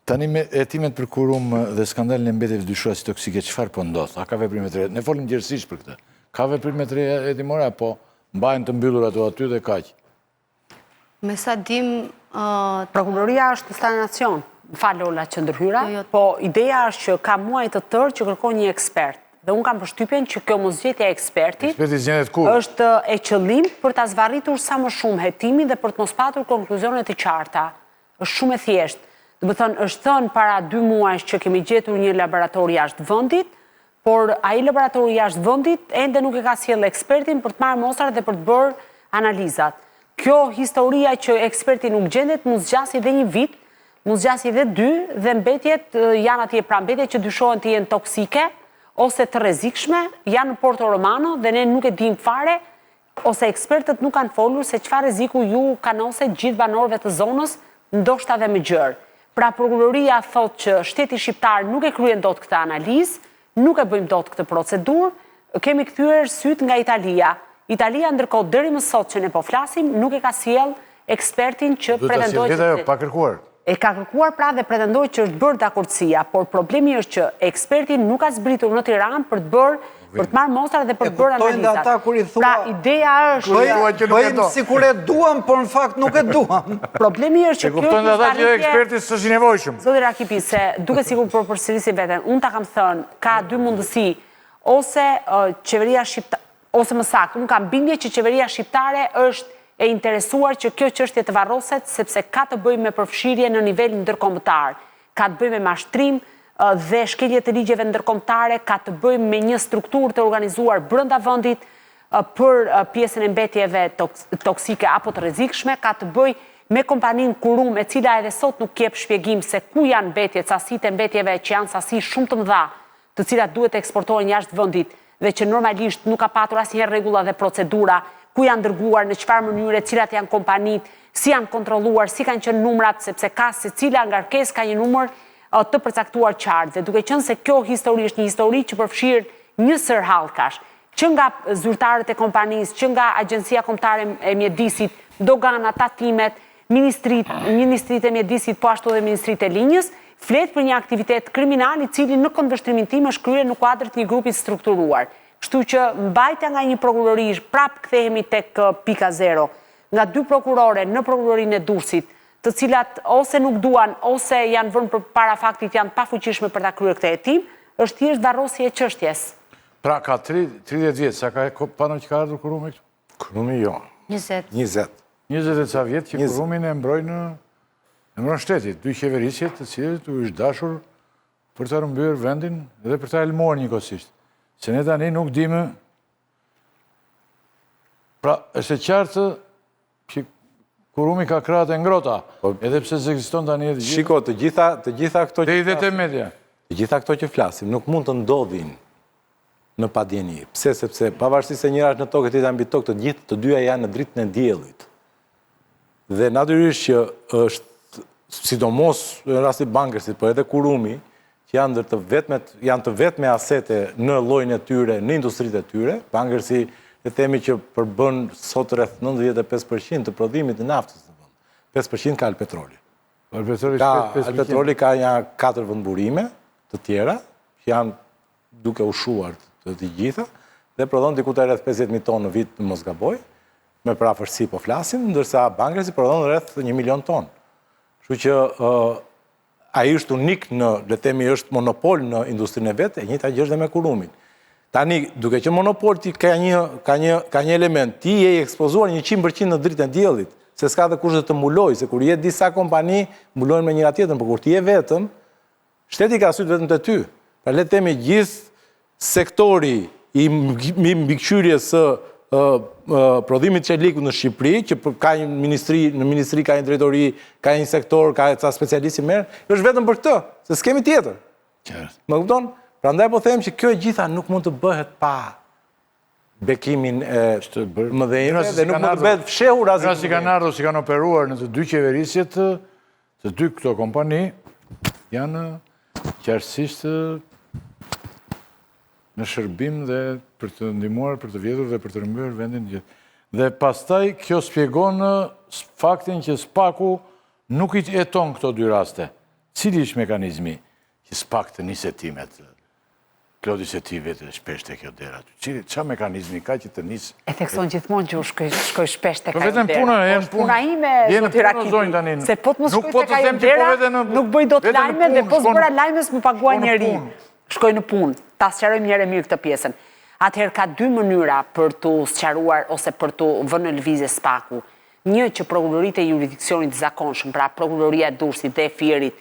Tani me hetimet për kurum dhe skandalin e mbetjeve dyshuese toksike, çfarë po ndodh? A ka veprime të reja? Ne folim gjerësisht për këtë. Ka veprime të reja hetimore, apo mbajnë të mbyllur ato aty dhe kaq? Me sa dim... Prokuroria është në stagnacion, falë Ola që ndërhyra, po ideja është që ka muaj të tërë që kërkon një ekspert. Dhe unë kam përshtypjen që kjo mosgjetja e ekspertit është e qëllim për ta zvarritur sa më shumë hetimin dhe për të mos patur konkluzionet e qarta. Është shumë e thjeshtë. Do të thënë, është thënë para 2 muajsh që kemi gjetur një laborator jashtë vendit, por ai laboratori jashtë vendit ende nuk e ka sjellë ekspertin për të marrë mostrat dhe për të bërë analizat. Kjo historia që eksperti nuk gjendet mund zgjasë edhe një vit, mund zgjasë edhe 2 dhe mbetjet janë atje pra mbetjet që dyshohen të jenë toksike ose të rrezikshme, janë në Porto Romano dhe ne nuk e dim fare ose ekspertët nuk kanë folur se çfarë rreziku ju kanose gjithë banorëve të zonës, ndoshta edhe më gjërë. Pra prokuroria thotë që shteti shqiptar nuk e kryen dot këtë analizë, nuk e bëjmë dot këtë procedurë, kemi kthyer syt nga Italia. Italia ndërkohë deri më sot që ne po flasim, nuk e ka sjell ekspertin që pretendoi që pa kërkuar. E ka kërkuar pra dhe pretendoi që është bërë dakordësia, por problemi është që eksperti nuk ka zbritur në Tiranë për të marrë mostra dhe për të bërë analizat. Pra ideja është bëjmë sikur e duam, por në fakt nuk e duam. Problemi është që kjo kuptojnë ata që eksperti s'është i nevojshëm. Zoti Rakipi, se duke sikur për përsërisi veten, unë ta kam thënë, ka 2 mundësi, ose qeveria shqiptare, ose më saktë, unë kam bindje që qeveria shqiptare është e interesuar që kjo çështje të varroset, sepse ka të bëjë me përfshirje në nivel ndërkombëtar, ka të bëjë me mashtrim dhe shkelje të ligjeve ndërkombëtare, ka të bëjë me një strukturë të organizuar brenda vendit për pjesën e mbetjeve toksike apo të rrezikshme, ka të bëjë me kompaninë Kurum, e cila edhe sot nuk jep shpjegim se ku janë mbetjet, sasitë e mbetjeve që janë sasi shumë të mëdha, të cilat duhet të eksportohen jashtë vendit dhe që normalisht nuk ka patur asnjëherë rregulla dhe procedura, ku janë dërguar, në çfarë mënyre, cilat janë kompanit, si janë kontrolluar, si kanë qenë numrat, sepse ka secila ngarkesë ka një numër të përcaktuar qartë. Dhe duke qenë se kjo histori është një histori që përfshir një sër hallkash, që nga zyrtarët e kompanisë, që nga Agjencia Kombëtare e Mjedisit, doganat, tatimet, ministritë e mjedisit, po ashtu dhe ministritë e linjës, flet për një aktivitet kriminal i cili në këndvështrimin tim është kryer në kuadër të një grupi strukturuar. Kështu që mbajtja nga një prokurori, prap kthehemi tek pika 0, nga 2 prokurore në prokurorinë e Durrësit, të cilat ose nuk duan, ose janë vënë përpara faktit janë pafuqishme për ta kryer këtë hetim, është thjesht varrosje e çështjes. Pra ka 30 vjet, sa ka panon që ka ardhur Kurumi këtu? Kurumi jo. 20. 20. 20 e ca vjetë që kurumin e mbrojnë shtetit, dy qeverisjet të cilët u ishtë dashur për të rëmbyrë vendin dhe për të elmuar njëkohësisht. Se ne tani nuk dime, pra është e qartë që kurumi ka kratë e ngrota, edhe pse s'ekziston tani edhe gjithë. Shiko, të gjitha këto Dhe idet e media. Të gjitha këto që flasim nuk mund të ndodhin në padjeni. Pse, sepse pavarësisht se njëra është në tokë, tjetra mbi tokë, të gjithë të dyja janë në dritën e diellit. Dhe natyrisht që është sidomos në rasti bankersit, por edhe kurumi, që janë të vetme asete në llojin e tyre, në industritë e tyre, bankersi e themi që përbën sot rreth 95% të prodhimit të naftës në vend. 5% ka Alpetroli. Alpetroli ka një 4 vendburime të tjera, që janë duke ushuar të gjitha, dhe prodhon diku të rreth 50.000 tonë në vit në mos gaboj, me prafërsi po flasim, ndërsa bankersi prodhon rreth 1 milion tonë. Kështu që ai është unik le të themi është monopol në industrinë e vet, e njëjta gjë është dhe me kurumin. Tani, duke që monopol ti ka një element, ti je ekspozuar 100% në dritën e diellit, se s'ka dhe kush të mbuloj, se kur je disa kompani mbulojnë me njëra tjetrën, por kur ti je vetëm, shteti ka sytë vetëm te ty. Pra le të themi gjithë sektori i mbikëqyrjes së prodhimit qelikut në Shqipëri, që ka një në ministri, ka një drejtori, ka një sektor, ka ca specialisti merr, është vetëm për këtë, se s'kemi tjetër. Më kupton? Prandaj po them që kjo e gjitha nuk mund të bëhet pa bekimin e mëdhenjve dhe nuk mund të bëhet fshehur asnjë. Si kanë ardhur, si kanë operuar në të dy qeverisjet, të dy këto kompani janë qartësisht në shërbim dhe për të ndihmuar, për të vjedhur dhe për të rrëmbyer vendin gjithë. Dhe pastaj kjo shpjegon faktin që SPAK-u nuk i jeton këto dy raste. Cili është mekanizmi që SPAK të nisë hetimet? Klodi se ti vetë shpesh te kjo dera. Qa mekanizmi ka që të nisë? E thekson gjithmonë që u shkoj shpesh te kjo dera. Vetëm puna, puna ime, zoti Rakiti. Se po të më shkoj te kjo dera, nuk bëj dot lajme dhe po s'bëra lajmes më paguaj njeri. Shkoj në punë. Ta sqarojmë njëre mirë këtë pjesën. Atëherë ka dy mënyra për të sqaruar ose për të vënë në lëvizje SPAK-u. Një që prokuroritë e jurisdiksionit zakonshëm, pra prokuroria e Durrësit dhe e Fierit,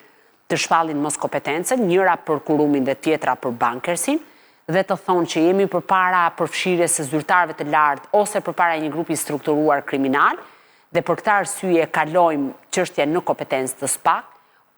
të shpallin mos kompetencën, njëra për kurumin dhe tjetra për bankersin, dhe të thonë që jemi përpara përfshirjes së zyrtarëve të lartë ose përpara një grupi strukturuar kriminal, dhe për këtë arsye kalojmë çështjen në kompetencë të SPAK,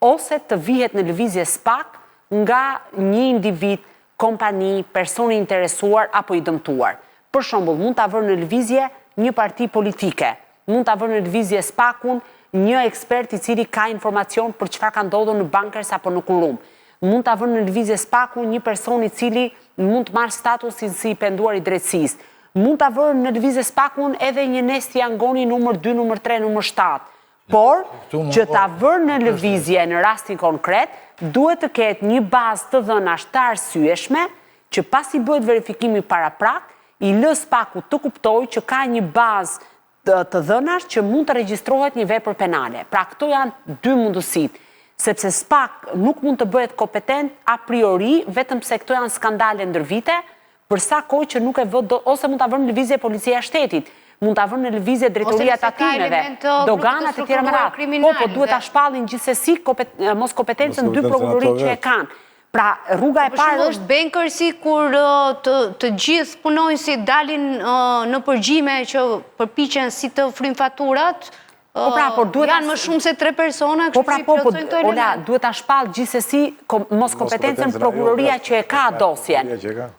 ose të vihet në lëvizje SPAK nga një individ, kompani, personi interesuar apo i dëmtuar. Për shembull, mund ta vërë në lëvizje një parti politike, mund ta vërë në lëvizje SPAK-un një ekspert i cili ka informacion për çfarë ka ndodhur në bankers apo në kurum. Mund ta vërë në lëvizje SPAK-un një person i cili mund të marrë statusin si i penduar i drejtësisë. Mund ta vërë në lëvizje SPAK-un edhe një Nesti Angoni numër 2, numër 3, numër 7. Por, që ta vërë në lëvizje në rastin konkret, duhet të ketë një bazë të dhënash të arsyeshme, që pasi bëhet verifikimi paraprak, i lë SPAK-u të kuptojë që ka një bazë të dhënash që mund të regjistrohet një vepër penale. Pra këto janë dy mundësitë, sepse SPAK nuk mund të bëhet kompetent a priori, vetëm pse këto janë skandale ndër vite, për sa kohë që nuk e vë ose mund ta vënë në lëvizje policia e shtetit, mund ta vënë në lëvizje drejtoria e tatimeve, doganat e tjera më radhë. Po duhet ta shpallin gjithsesi mos kompetencën dy prokuroritë që e kanë. Pra rruga e parë është bankersi kur të gjithë punonjësit dalin në përgjime që përpiqen si të fryjnë faturat. Janë më shumë se 3 persona, kështu si plotësojnë këto elemente. Duhet ta shpall gjithsesi mos kompetencën prokuroria që e ka dosjen.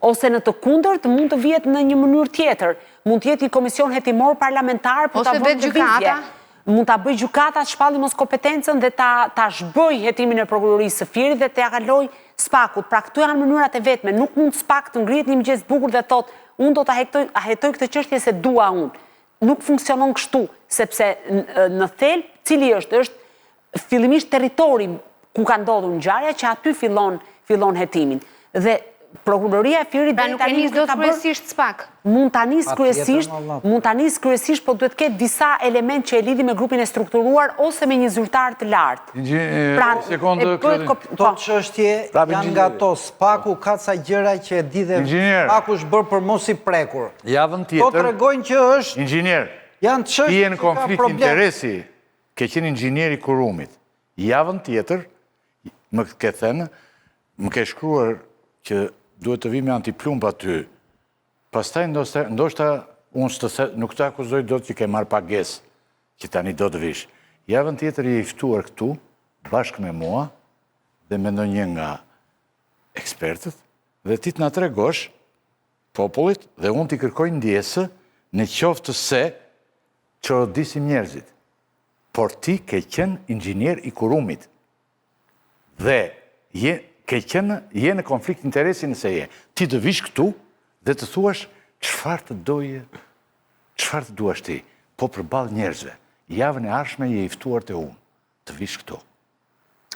Ose në të kundërt mund të vihet në një mënyrë tjetër. Mund të jetë një komision hetimor parlamentar për ta vënë lëvizje. Mund ta bëj gjykata, shpalli mos kompetencën dhe ta zhbëj hetimin e prokurorisë së Fierit dhe t'ia kaloj SPAK-ut. Pra këtu janë mënyrat e vetme. Nuk mund SPAK të ngrihet një mëngjes bukur dhe thotë, unë do ta hetoj këtë çështje se dua unë. Nuk funksionon kështu, sepse në thelb, cili është fillimisht territori ku ka ndodhur ngjarja që aty fillon hetimin. Dhe prokuroria e Fierit pra nuk e nis dot kryesisht SPAK. Mund ta nis kryesisht, po duhet ketë disa element që e lidhi me grupin e strukturuar ose me një zyrtar të lartë. Këto çështje janë nga to. SPAK-u ka ca gjëra që e di dhe SPAK-u është bërë për mos i prekur. Javën tjetër. Po tregojnë që është inxhinier. Janë çështje ti je në që ka konflikt problem. interesi, ke qenë inxhinieri kurumit. Javën tjetër, më ke thënë, më ke shkruar që duhet të vi me antiplumb aty. Pastaj ndoshta unë nuk të akuzoj do të që ke marrë pagesë, që tani do të vish. Javën tjetër je i ftuar këtu, bashkë me mua, dhe me ndonjë nga ekspertët, dhe ti të na tregosh popullit dhe unë t'i kërkoj ndjesë në qoftë se çorodisim njerëzit. Por ti ke qenë inxhinier i kurumit. Dhe je në konflikt interesi nëse je. Ti të vish këtu dhe të thuash çfarë të doje, çfarë të duash ti, po përballë njerëzve. Javën e ardhshme je i ftuar te unë, të vish këtu.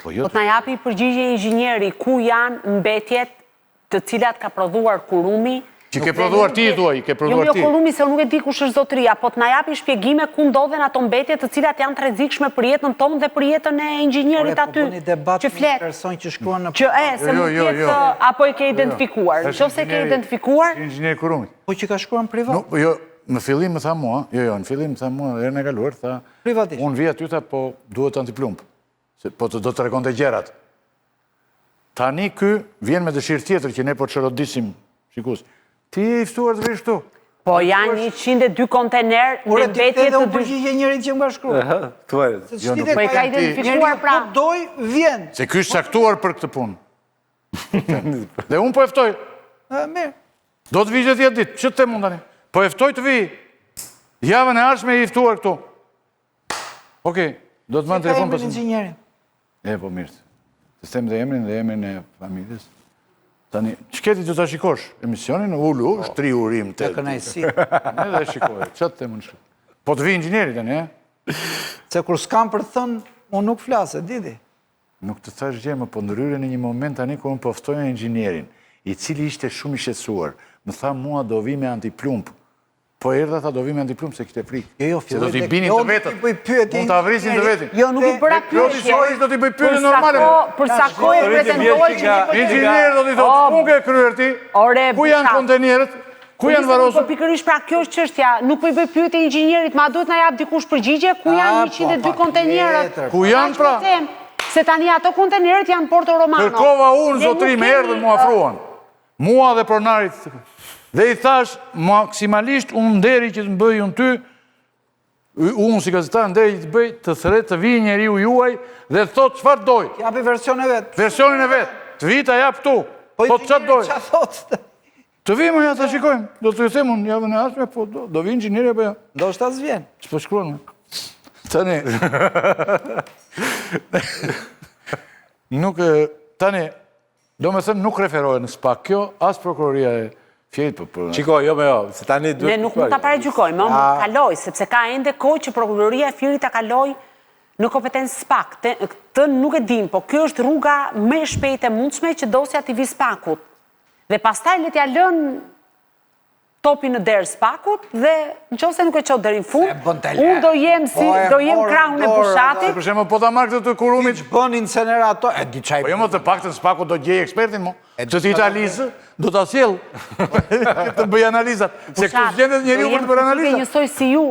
Po të na japi përgjigje inxhinieri, ku janë mbetjet të cilat ka prodhuar kurumi? Që ke prodhuar ti, thuaj, ke prodhuar ti. Jo kurumi, se nuk e di kush është zotëria, po të na japi shpjegime ku ndodhen ato mbetje të cilat janë të rrezikshme për jetën tonë dhe për jetën e inxhinierit aty. Po bëni debat që me flet. person që shkruan në Se mund tjetë apo e ke identifikuar. Nëse ke identifikuar, Inxhinier kurumit. Po që ka shkruan privat. Jo, në fillim më tha mua, në fillim më tha mua, herën e kaluar, tha, Privatisht. unë vi aty, tha, po duhet antiplumb. Po të do të tregonte gjërat. Tani ky vjen me dëshirë tjetër që ne po çorodisim, shikus. Ti je i ftuar të vish këtu. po janë 102 kontener me Ure, ti mbetje edhe të unë përgjigje njerit që më ka shkruar. Po e ka identifikuar pra. Po doj, vjen. Se ky është saktuar për këtë punë. Dhe unë po e ftoj. Mirë. Do të vijë tjetër ditë, që të mund tani? Po e ftoj të vi. Javën e ardhshme je i ftuar këtu. Okej, do të marr telefon pas. Inxhinierin. Po mirë. Të them dhe emrin e familjes. Tani, ç'keti do ta shikosh emisionin, ulu, shtri urim të. Të kënaqësi. Edhe shikoj, ç'atë them unë. Po të vi inxhinieri tani, Se kur s'kam për thënë, unë nuk flasë, didi. Nuk të thash gjë, më po ndryre në një moment tani kur unë po ftoja inxhinierin, i cili ishte shumë i shqetësuar. Më tha mua do vi me antiplumb. Po erdha tha do vi me antiplumb se kishte frikë. Jo, se do t'i binin të vetët. Mund ta vrisin të vetin. Jo, nuk i bëra pyetje. Do t'i bëj pyetje normale. Për sa kohë pretendoj që inxhinier do t'i thotë, "Ku ke kryer ti? Ku janë kontenerët? Ku janë varrosur?" Po pikërisht pra kjo është çështja, nuk po i bëj pyetje inxhinierit, ma duhet na jap dikush përgjigje ku janë 102 kontenerët. Ku janë pra? Se tani ato kontenerët janë Porto Romano. Kërkova unë, zotri, me erdhën mua afruan. Mua dhe pronarit. Dhe i thash, maksimalisht unë nderi që të më bëj unë ty, unë si gazetar nderi që të bëj, të thret të vi njeriu juaj dhe të thot çfarë doj. Japi version e vetë. Versionin e vetë. Të vi ta jap këtu. Po çfarë doj. Qa thotë? Të vi më ja ta shikojmë. Do të ju them unë javën e ardhshme, po do vi inxhinieri apo jo. Do shta s'vjen. Ç'po shkruan me? Tani. Nuk tani, do me thënë nuk referohet në SPAK kjo, as prokuroria e Fjerit për... Qiko, jo me jo, se tani... Ne nuk mund ta paragjykojmë, më kaloj, sepse ka ende kohë që prokuroria e Fjerit ta kaloj në kompetencë SPAK. Këtë nuk e dim, po kjo është rruga më e shpejtë e mundshme që dosja t'i vi SPAK-ut. Dhe pastaj le t'ja lën topi në derë SPAK-ut dhe nëse nuk e çon deri në fund, unë do jem krahun e pushatit. Për shembull, po ta marr këtë të kurumit, Bën incenerator, e di çaj. po jo më të paktën SPAK-u do gjej ekspertin mo. Që ti italizë, do ta sjell. Të bëj analizat. Se këtu gjendet njeriu për të bërë analizat. Njësoj si ju.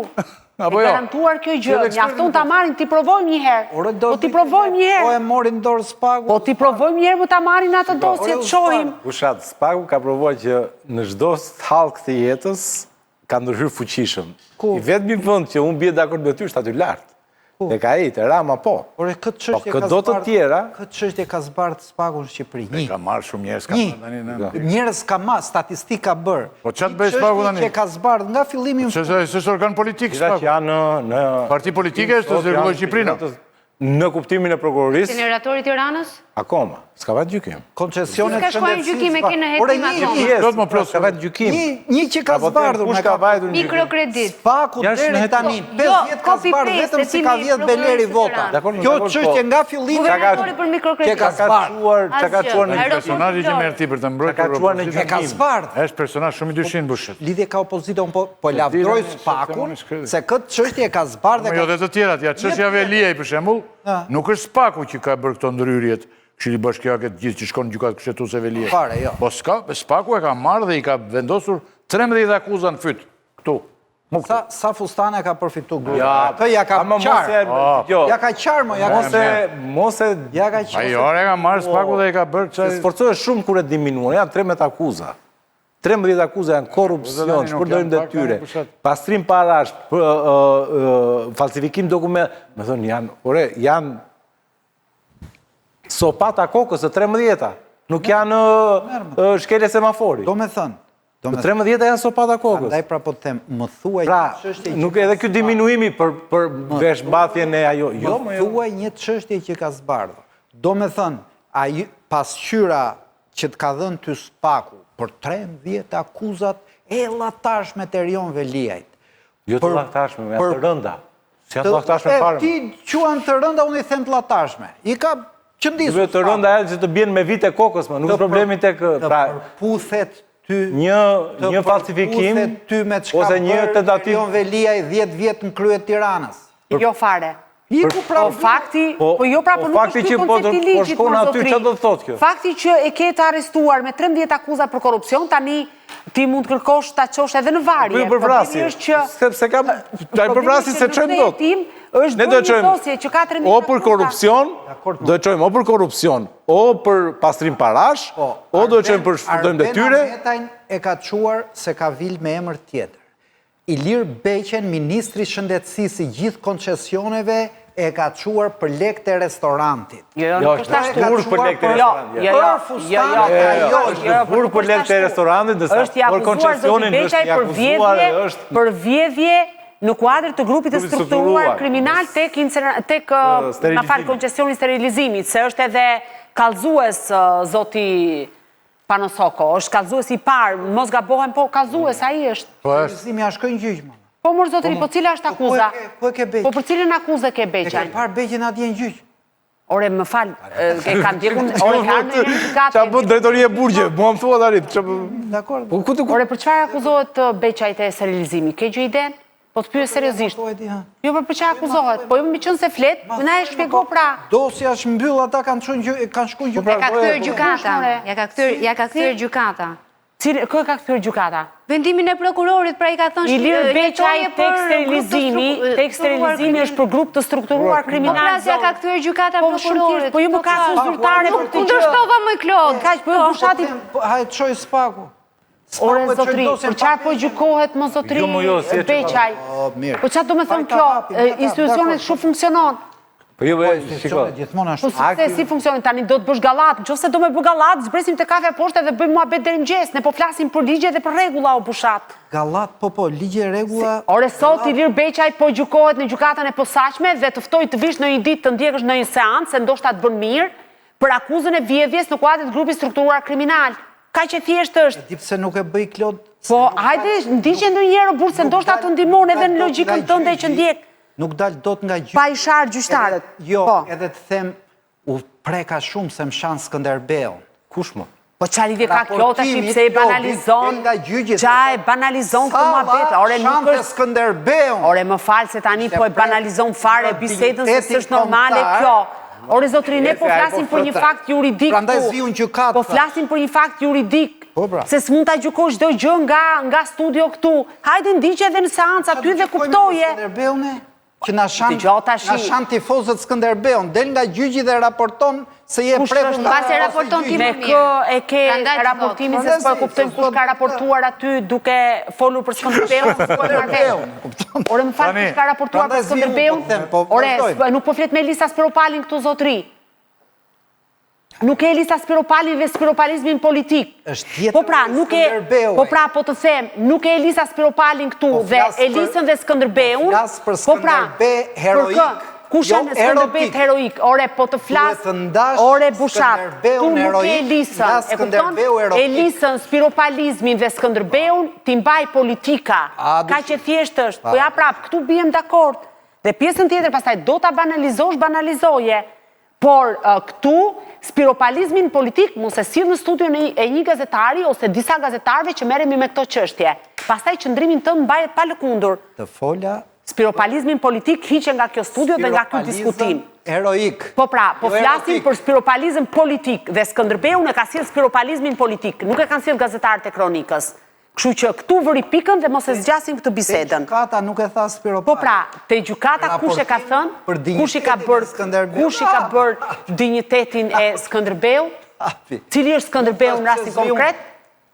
Apo E jo? garantuar kjo gjë, mjafton ta marrin, ti provojmë një herë. Po ti provojmë një Po e herë. morin dorë spagu. Po ti provojmë një herë, po ta marrin atë dosje, të shohim. Ushat, SPAK-u ka provuar që në çdo hallk të jetës ka ndërhyrë fuqishëm. I vetmi vend që unë bie dakord me ty është aty lart. Dhe ka ejtë, Rama po. Por këtë çështje Po këto të tjera, këtë çështje ka zbardh spagun në Shqipëri. Një. Ka marrë shumë njerëz ka tani në. Njerëz ka statistik ka bërë. Po çfarë bëj SPAK-u tani? Që ka zbardh nga fillimi. S'është organ politik që SPAK-u. janë në... Parti politike është të rregulloj Shqipërinë. Në kuptimin e prokurorisë, Generatori Tiranës? akoma, s'ka vajtë gjykim. Koncesionet S'ka shkuar në gjykim, e ke në hetim akoma. Do të më plot. S'ka vajtë gjykim. Një që ka zbardhur Kush ka vajtur në gjykim? Mikrokredit. Spaku deri tani 5 ka zbardhur vetëm se ka 10 beleri vota. Kjo çështje nga fillimi Guvernatori për mikrokredit. ka zbardhur. Çka ka çuar në Personazhi që merr ti për të mbrojtur. Ka çuar në E ka zbardhur. Është personazh shumë i dyshim bushet. Lidhje ka opozita, unë po lavdroj Spakun se këtë çështje ka zbardhur Jo dhe të tjerat, ja çështja e Eliej për shembull, nuk është SPAK-u që ka bërë këto ndryrjet. Këshilli Bashkiake të gjithë që shkon në gjykatë kushtetuese Eliej. Fare, jo. Po SPAK-u e ka marrë dhe i ka vendosur 13 akuza në fyt këtu. Sa fustane ka përfitu gruja? Kë ja ka qarë. Ja ka qarë, mo, ja ka qarë. Mos e... Ja ka qarë. Ajo, ore ka marrë spaku dhe i ka bërë qaj... Sforcohet shumë kur e diminuar, janë 13 akuza. 13 akuza janë korupcion, shpërdojmë dhe tyre, pastrim parash, falsifikim dokument, me thënë, janë sopata kokës e 13-a, nuk janë shkelje semafori. Do me thënë. 13-a janë sopata kokës. Andaj pra po të them, më thuaj Pra, një çështje që... nuk edhe kjo diminuimi për veshmbathjen e ajo. Më thuaj një çështje që ka zbardhur. Do me thënë, pasqyra që të ka dhënë ty spaku për 13 akuzat e llaktarshme të Erion Veliajt. Jo të llaktarshme, me të rënda. Si janë të llaktarshme parë. Ti quan të rënda, unë i them të llaktarshme. I ka qëndisur. Të rënda e që të bjen me vite kokës, nuk është problemi tek... Të përputhet ty... Një falsifikim, ose një tentativ... Erion Veliaj 10 vjetë në kryet Tiranës. Jo fare. Po fakti, po jo pra, po nuk është kjo koncepti ligjit, po aty çfarë do të thotë kjo? Fakti që e ke të arrestuar me 13 akuza për korrupsion, tani ti mund të kërkosh ta çosh edhe në varje. Po përvrasje. Sepse kam ta përvrasje se çojmë dot. Ne do të çojmë që ka 13 o për korrupsion, do të çojmë o për korrupsion, o për pastrim parash, o do të çojmë për shpërdojmë detyre. Arbena Metajn e ka çuar se ka vil me emër tjetër. Ilir Beqen, ministri shëndetësisë i gjithë koncesioneve, e ka quar për lek të restorantit. Jo, nuk është ashtu. Burë për lek të restorantit. Për fustanë ka jo. Burë për lek të restorantit, është i akuzuar zoti Beqaj për vjedhje në kuadër të grupit të strukturuar kriminal tek koncesioni sterilizimit, se është edhe kallëzues zoti Panosoko, është kallëzues i parë, mos gabohem, po kallëzues ai është. Sterilizimi a shkojnë gjyq, më. Po mërë zotëri, po cila është akuza? Ku e ke Beqaj? Po për cilën akuzë ke Beqaj? E ke parë Beqajn atje në gjyq. Ore, më falë, e kam djekun, ore, kam në një gjykatë. Qa bët drejtori e burgje, mua më thua darit. Dakor. Ore, për çfarë akuzohet Beqaj të sterilizimi? Ke gjë iden? Po të pyes seriozisht. Jo, për çfarë akuzohet? Po jo më qënë se flet, na e shpjego pra. Dosja është mbyll, ata kanë shkuar në gjykatë. Ja ka kthyer gjykata. Ja ka kthyer gjykata. Kë ka kthyer gjykata? Vendimin e prokurorit, pra i ka thënë Ilir Beqaj tek sterilizimi është për grup të strukturuar kriminal. Po plasja ka kthyer gjykata prokurorit. Po ju më ka zyrtare për të gjë. Nuk kundërshtova më Klod. Kaq po fushatit. Hajt çoj spaku. Ore zotri, për çfarë po gjykohet më zotri Beqaj? Po çfarë do të thonë kjo? Institucionet shu funksionon. Po jo, shiko. Po si funksionon tani do të bësh gallat, nëse do më bë gallat, zbresim te kafe poshtë dhe bëjmë muhabet deri në mëngjes, ne po flasim për ligje dhe për rregulla o bushat. Gallat, po, ligje rregulla. Ore sot Ilir Beqaj po gjykohet në gjykatën e posaçme dhe të ftoj të vish në një ditë të ndjekësh në një seancë, se ndoshta të bën mirë për akuzën e vjedhjes në kuadër të grupit strukturuar kriminal. Kaq e thjesht është. Di pse nuk e bëj Klod? Po, hajde, ndiqe ndonjëherë burrë se ndoshta të ndihmon edhe në logjikën tënde që ndjek. Nuk dal dot nga gjyqi. Pa i sharë gjyqtarët. Jo, edhe të them, u preka shumë se më shanë Skënderbeun. Kush më? Po qa lidhje ka kjo të shqip se e banalizon, qa e banalizon këtë ma betë. Ore nuk është Skënderbeun. Ore më falë se tani po e banalizon fare bisedën se së është normale kjo. Ore zotri, ne po flasim për një fakt juridik tu. Po flasim për një fakt juridik. Se s'mund t'a gjykosh çdo gjë nga studio këtu. Hajde ndiqe edhe në seancë aty dhe kuptoje. Që na shan tifozët Skënderbeun, del nga gjyqi dhe raporton se je prekur nga pasi raporton ti më mirë. Me kë e ke raportimin se s'po kuptojmë kush ka raportuar aty duke folur për Skënderbeun. Ore më fal kush ka raportuar për Skënderbeun? Ore, nuk po flet me Elisa Spiropalin këtu zotri. Nuk e Elisa Spiropalin dhe spiropalizmin politik. Po pra, po të them, nuk e Elisa Spiropalin këtu dhe Elisën dhe Skënderbeun. Flas për Skënderbe heroik. Kush janë Skënderbet heroik? Ore, po të flas, ore bushat, tu nuk e Elisën. E kupton? Elisën, spiropalizmin dhe Skënderbeun ti mbaj politika. Ka që thjesht është. Po ja prap, këtu bijem dakord. Dhe pjesën tjetër, pastaj do ta banalizoje. Por këtu, spiropalizmin politik mos e sill në studion e një gazetari ose disa gazetarëve që merremi me këto çështje. Pastaj qëndrimin tënd mbahet pa lëkundur. Të fola spiropalizmin politik hiqe nga kjo studio dhe nga ky diskutim. Heroik. Po pra, po flasim për spiropalizëm politik dhe Skënderbeun e ka sjell spiropalizmin politik, nuk e kanë sjell gazetarët e Kronikës. Kështu që këtu vëri pikën dhe mos e zgjasim këtë bisedën. Te gjykata nuk e tha Spiro Po pra, te gjykata kush e ka thënë, kush i ka bërë dinjitetin e Skënderbeut, cili është Skënderbeu në rastin konkret?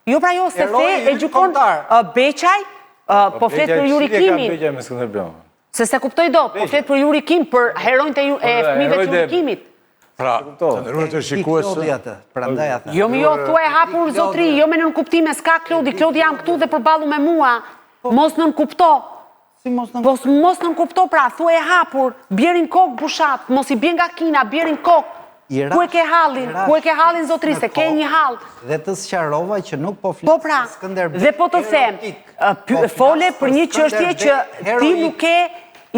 Jo pra jo, se the e gjykon Beqaj, po flet për Juri Kimin. Beqaj me Skënderbeu. Se kuptoj dot, po flet për Juri Kim, për heronjt e fëmijëve të Juri Kimit. Pra, të nderuar të shikues. Jo mi jo, thua e hapur zotri, jo me nënkuptime, s'ka Klodi, Klodi jam këtu dhe përballu me mua, mos nënkupto. Mos nënkupto pra, thua e hapur, bjerin kokë bushat, mos i bjen nga kina, bjerin kokë. Ku e ke hallin zotri, se ke një hall. Dhe të sqarova që nuk po Po pra, dhe po të them, fole për një çështje që ti nuk ke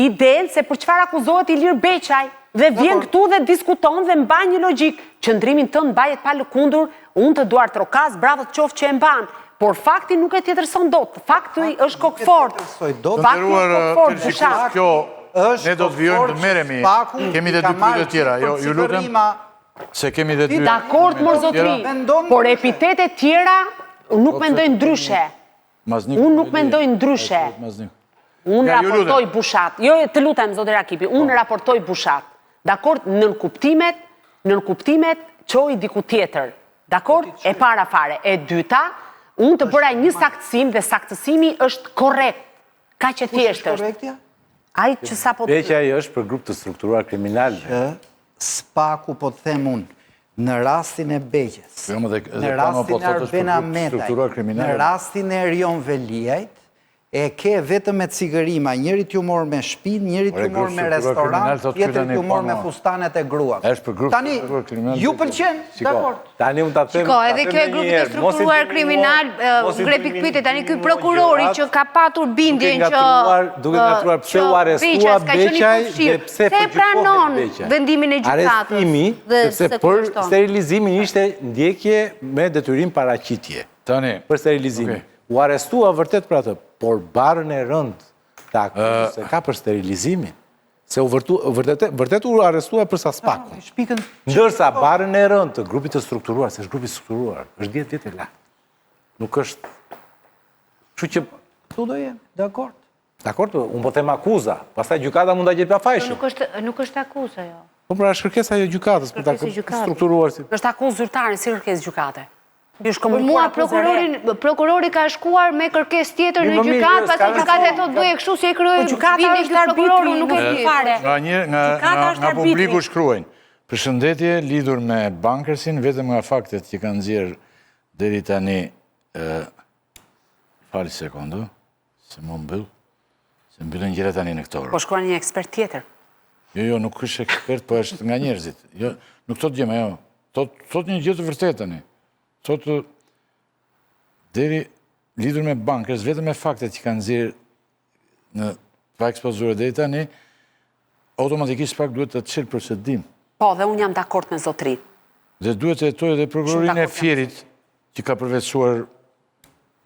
iden se për çfarë akuzohet Ilir Beqaj. Dhe vjen këtu dhe diskuton dhe mban një logjik. Qëndrimin tënd mbahet pa lëkundur, unë të duar trokaz, bravo të qoftë që e mban. Por fakti nuk e tjetërson dot. Fakti është kokfort. Fakti është kokfort, bushat. Ne do të vijojmë të merremi. Kemi dhe dy pyetje tjera. Ju lutem. Se kemi dhe dy. Dakord mor zotri. Por epitetet tjera nuk mendojnë ndryshe. Unë nuk mendoj ndryshe. Unë raportoj bushat. Jo, të lutem zotë Rakipi, unë raportoj bushat. Dakord, nën kuptimet qoj diku tjetër. Dakord, e para fare. E dyta, unë të bëra një saktësim dhe saktësimi është korrekt. Ka që thjesht është. Ai që sa po... Beqaj është për grup të strukturuar kriminal. Spaku po të them unë, në rastin e Beqës, në rastin e Arbena Metaj, në rastin e Erion Veliajt, e ke vetëm me cigërima, njëri t'ju morë me shpin, njëri t'ju morë me restorant, tjetër t'ju morë me fustanet e gruat. Tani, ju pëlqen, dakord. Tani unë ta them. Shiko, edhe kjo e grupit të strukturuar kriminal, ngre pikpyetje, tani ky prokurori që ka patur bindjen që duke ngatruar pse u arrestua Beqaj dhe pse po pranon vendimin e gjykatës. Arrestimi, sepse për sterilizimin ishte ndjekje me detyrim paraqitje. Tani, për sterilizimin. U arrestua vërtet për atë, por barën e rënd të akuzës se ka për sterilizimin. Se vërtet u arrestua për sa spaku. Ndërsa barën e rënd të grupit të strukturuar, se është grupit strukturuar, është 10 vjet e lart. Nuk është... Kështu që... Tu do jenë, dakord. Dakord, unë po them akuza, pastaj gjykata mund ta gjejë pafajshëm. Nuk është akuza, jo. Po pra, është kërkesa e gjykatës për ta strukturuar si. Është akuzë zyrtare, si kërkesë gjykate. Për mua prokurori ka shkuar me kërkesë tjetër në gjykatë, pastaj gjykata e thotë bëje kështu si e krye bindjen e prokurorit, nuk e di fare. Nga publiku shkruajnë. Përshëndetje lidhur me Bankersin, vetëm nga faktet që kanë nxjerr deri tani, fal sekondo, se më mbyll, se mbyllen gjëra tani në këtë orë. Po shkruan një ekspert tjetër. Jo, nuk është ekspert, po është nga njerëzit. Jo, nuk thot gjë, jo. Thot një gjë të vërtetë tani. Thotë, deri lidhur me Bankers, vetëm me faktet që kanë nxjerr në pa ekspozure deri tani, automatikisht pak duhet të çel procedim. Po, dhe unë jam dakord me zotrin. Dhe duhet të hetojë edhe prokurorinë e Fierit, që ka përveçuar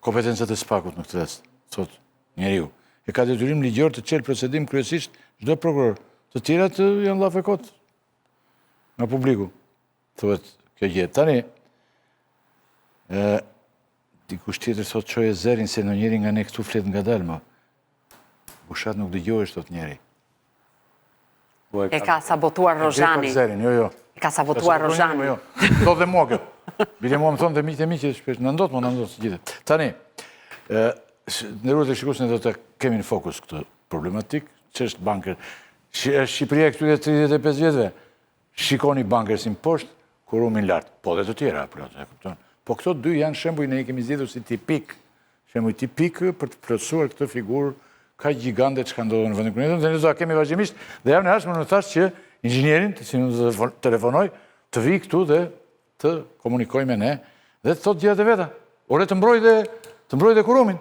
kompetencat e Spakut në këtë rast, thotë njeriu. E ka detyrim ligjor të çel procedim kryesisht çdo prokuror. Të tjerat janë llafekot nga publiku. Thuhet kjo gjë. Tani dikush tjetër thotë çoje zërin se në njëri nga ne këtu flet ngadalë, më. Bushat nuk dëgjohesh, thotë njëri. E ka sabotuar Rozhani. Jo. E ka sabotuar Rozhani. Thotë dhe mua kjo. Bile mua më thonë dhe miqtë e miqë, shpesh, në ndot së gjithë. Tani, nderuar të shikues, ne do të kemi në fokus këtë problematik, që është banker. Shqipëria këtyre 35 vjetëve, shikoni Bankersin poshtë, Kurumin lart. Po dhe të tjera, e kupton. Po këto dy janë shembuj, ne i kemi zgjedhur si tipik, shembuj tipik për të plotësuar këtë figurë ka gjigande që ka ndodhur në vendin kur ne jetojmë, dhe ne do ta kemi vazhdimisht, dhe jam në ardhshëm në thash që inxhinierin, të cilin do të telefonoj, të vijë këtu dhe të komunikojë me ne dhe të thotë gjërat e veta. Ore të mbroj dhe Kurumin.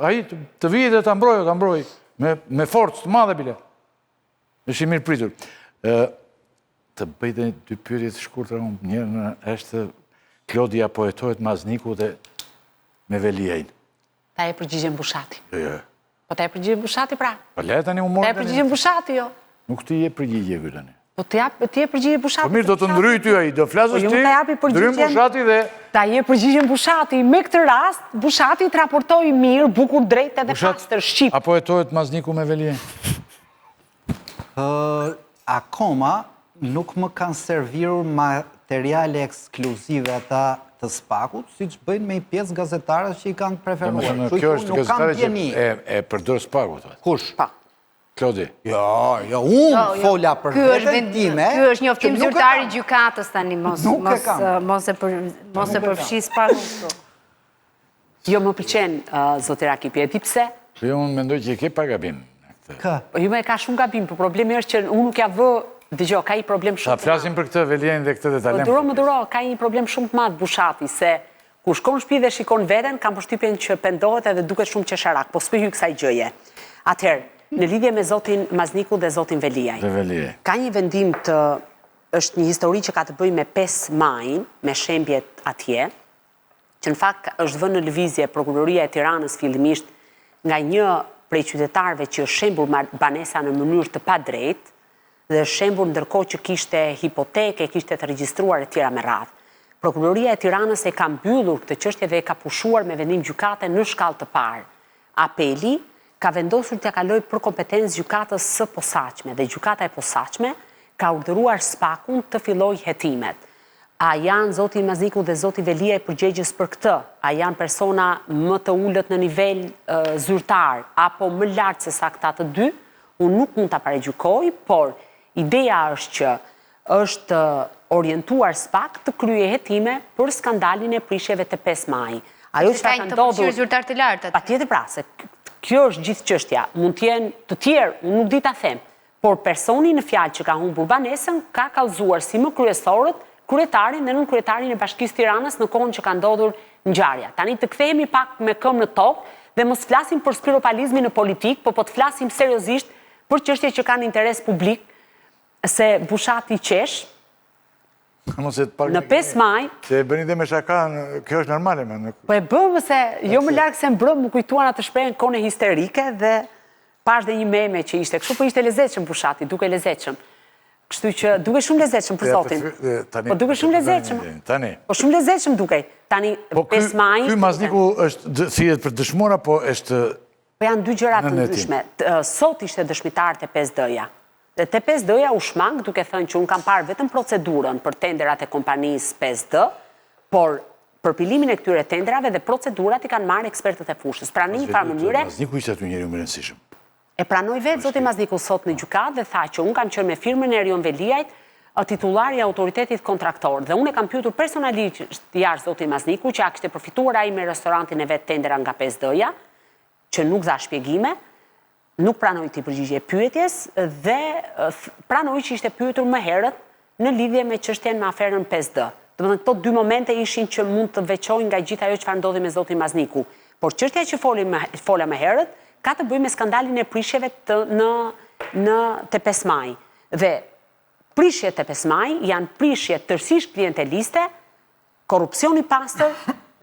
Ai të vijë dhe ta mbroj me forcë të madhe bile. Është i mirë pritur. Të bëj dhe dy pyetje të shkurtra, njëra është Klodi apo hetohet Mazniku dhe me Veliajin. Ta e përgjigjen Bushati. Jo. Po ta e përgjigjen Bushati pra? Po le tani u morë. Ta e përgjigjen Bushati, jo. Nuk ti je përgjigje ky tani. Po ti e përgjigje Bushati. Po mirë, do të ndryj ty ai, do flasësh ti, ndryjmë Bushati dhe... Ta je përgjigjen Bushati. Me këtë rast, Bushati të raportoi mirë, bukur, drejt edhe pastër Shqip. Apo hetohet Mazniku me Velie? Akoma nuk më kanë serviru materiale ekskluzive ata të SPAK-ut, si që bëjnë me i pjesë gazetarës që i kanë preferuar. Kjo është gazetare që e përdor SPAK-ut. Kush? Klodi. Jo, unë fola për vetën time. Ky është njoftim zyrtari gjykatës tani, mos e përfshi SPAK-ut. Jo më pëlqen, zotë Rakipi, e di pse? Jo, unë mendoj që i ke pa gabim. Jo me ka shumë gabim, për problemi është që unë nuk ja vë, dëgjo, ka i problem shumë të madh. Ta flasim për këtë Velien dhe këtë detalem. Më duro, ka i problem shumë të madh Bushati, se kur shkon në shtëpi dhe shikon veten, kam përshtypjen që pendohet edhe duket shumë qesharak, po s'po hyj kësaj gjëje. Atëherë, në lidhje me zotin Mazniku dhe zotin Veliaj. Ka një vendim është një histori që ka të bëjë me 5 majin, me shembjet atje, që në fakt është vënë në lëvizje Prokuroria e Tiranës fillimisht nga një prej qytetarëve që është shembur banesa në mënyrë të padrejtë dhe shembur ndërkohë që kishte hipoteke, kishte të regjistruar e tjera me radhë. Prokuroria e Tiranës e ka mbyllur këtë çështje dhe e ka pushuar me vendim gjykate në shkallë të parë. Apeli ka vendosur t'ia kaloj për kompetencë gjykatës së posaçme dhe gjykata e posaçme ka urdhëruar SPAK-un të fillojë hetimet. A janë zoti Mazniku dhe zoti Veliaj përgjegjës për këtë? A janë persona më të ullët në nivel zyrtar apo më lartë se sa këta të dy? Unë nuk mund ta paragjykoj, por ideja është që është orientuar SPAK të kryejë hetime për skandalin e prishjeve të 5 maj. Ajo që ka ndodhur zyrtar të lartë. Patjetër pra, se kjo është gjithë çështja. Mund të jenë të tjerë, unë nuk di ta them, por personi në fjalë që ka humbur banesën ka kallëzuar si më kryesorët, kryetarin dhe nënkryetarin e Bashkisë Tiranës në kohën që ka ndodhur ngjarja. Tani të kthehemi pak me këmbë në tokë dhe mos flasim për spiropalizmin në politik, po të flasim seriozisht për çështje që kanë interes publik, se Bushati qesh në 5 maj. Se e bëni dhe me shaka, kjo është normale. Po e bëmë se, jo më larkë se më më kujtuan atë shprehjen kone histerike dhe pash dhe një meme që ishte, kështu po ishte lezetshëm Bushati, duke lezetshëm. Kështu që duke shumë lezetshëm për zotin. Po duke shumë lezetshëm. Po shumë lezetshëm duke. Tani 5 maj. Ky Mazniku është thihet për dëshmora, po është... Po janë dy gjëra të ndryshme. Sot ishte dëshmitar te 5D-ja. Dhe te 5D-ja u shmang duke thënë që unë kam parë vetëm procedurën për tenderat e kompanisë 5D, por përpilimin e këtyre tenderave dhe procedurat i kanë marrë ekspertët e fushës. Pra në një farë mënyre... Mazniku ishte aty njeriu më rëndësishëm. E pranoj vetë zoti Mazniku sot në gjykatë dhe tha që unë kam qenë me firmën e Erion Veliajt, titullar i autoritetit kontraktor. Dhe unë e kam pyetur personalisht jashtë zoti Mazniku që a kishte përfituar ai me restorantin e vet tendera nga 5D-ja, që nuk dha shpjegime, nuk pranoj të përgjigje pyetjes dhe pranoj që ishte pyetur më herët në lidhje me çështjen me aferën 5D. Domethënë këto dy momente ishin që mund të veçojnë nga gjithë ajo çfarë ndodhi me zotin Mazniku. Por çështja që fola më herët ka të bëjë me skandalin e prishjeve te 5 maj. Dhe prishjet te 5 maj janë prishje tërësisht klienteliste, korrupsion i pastër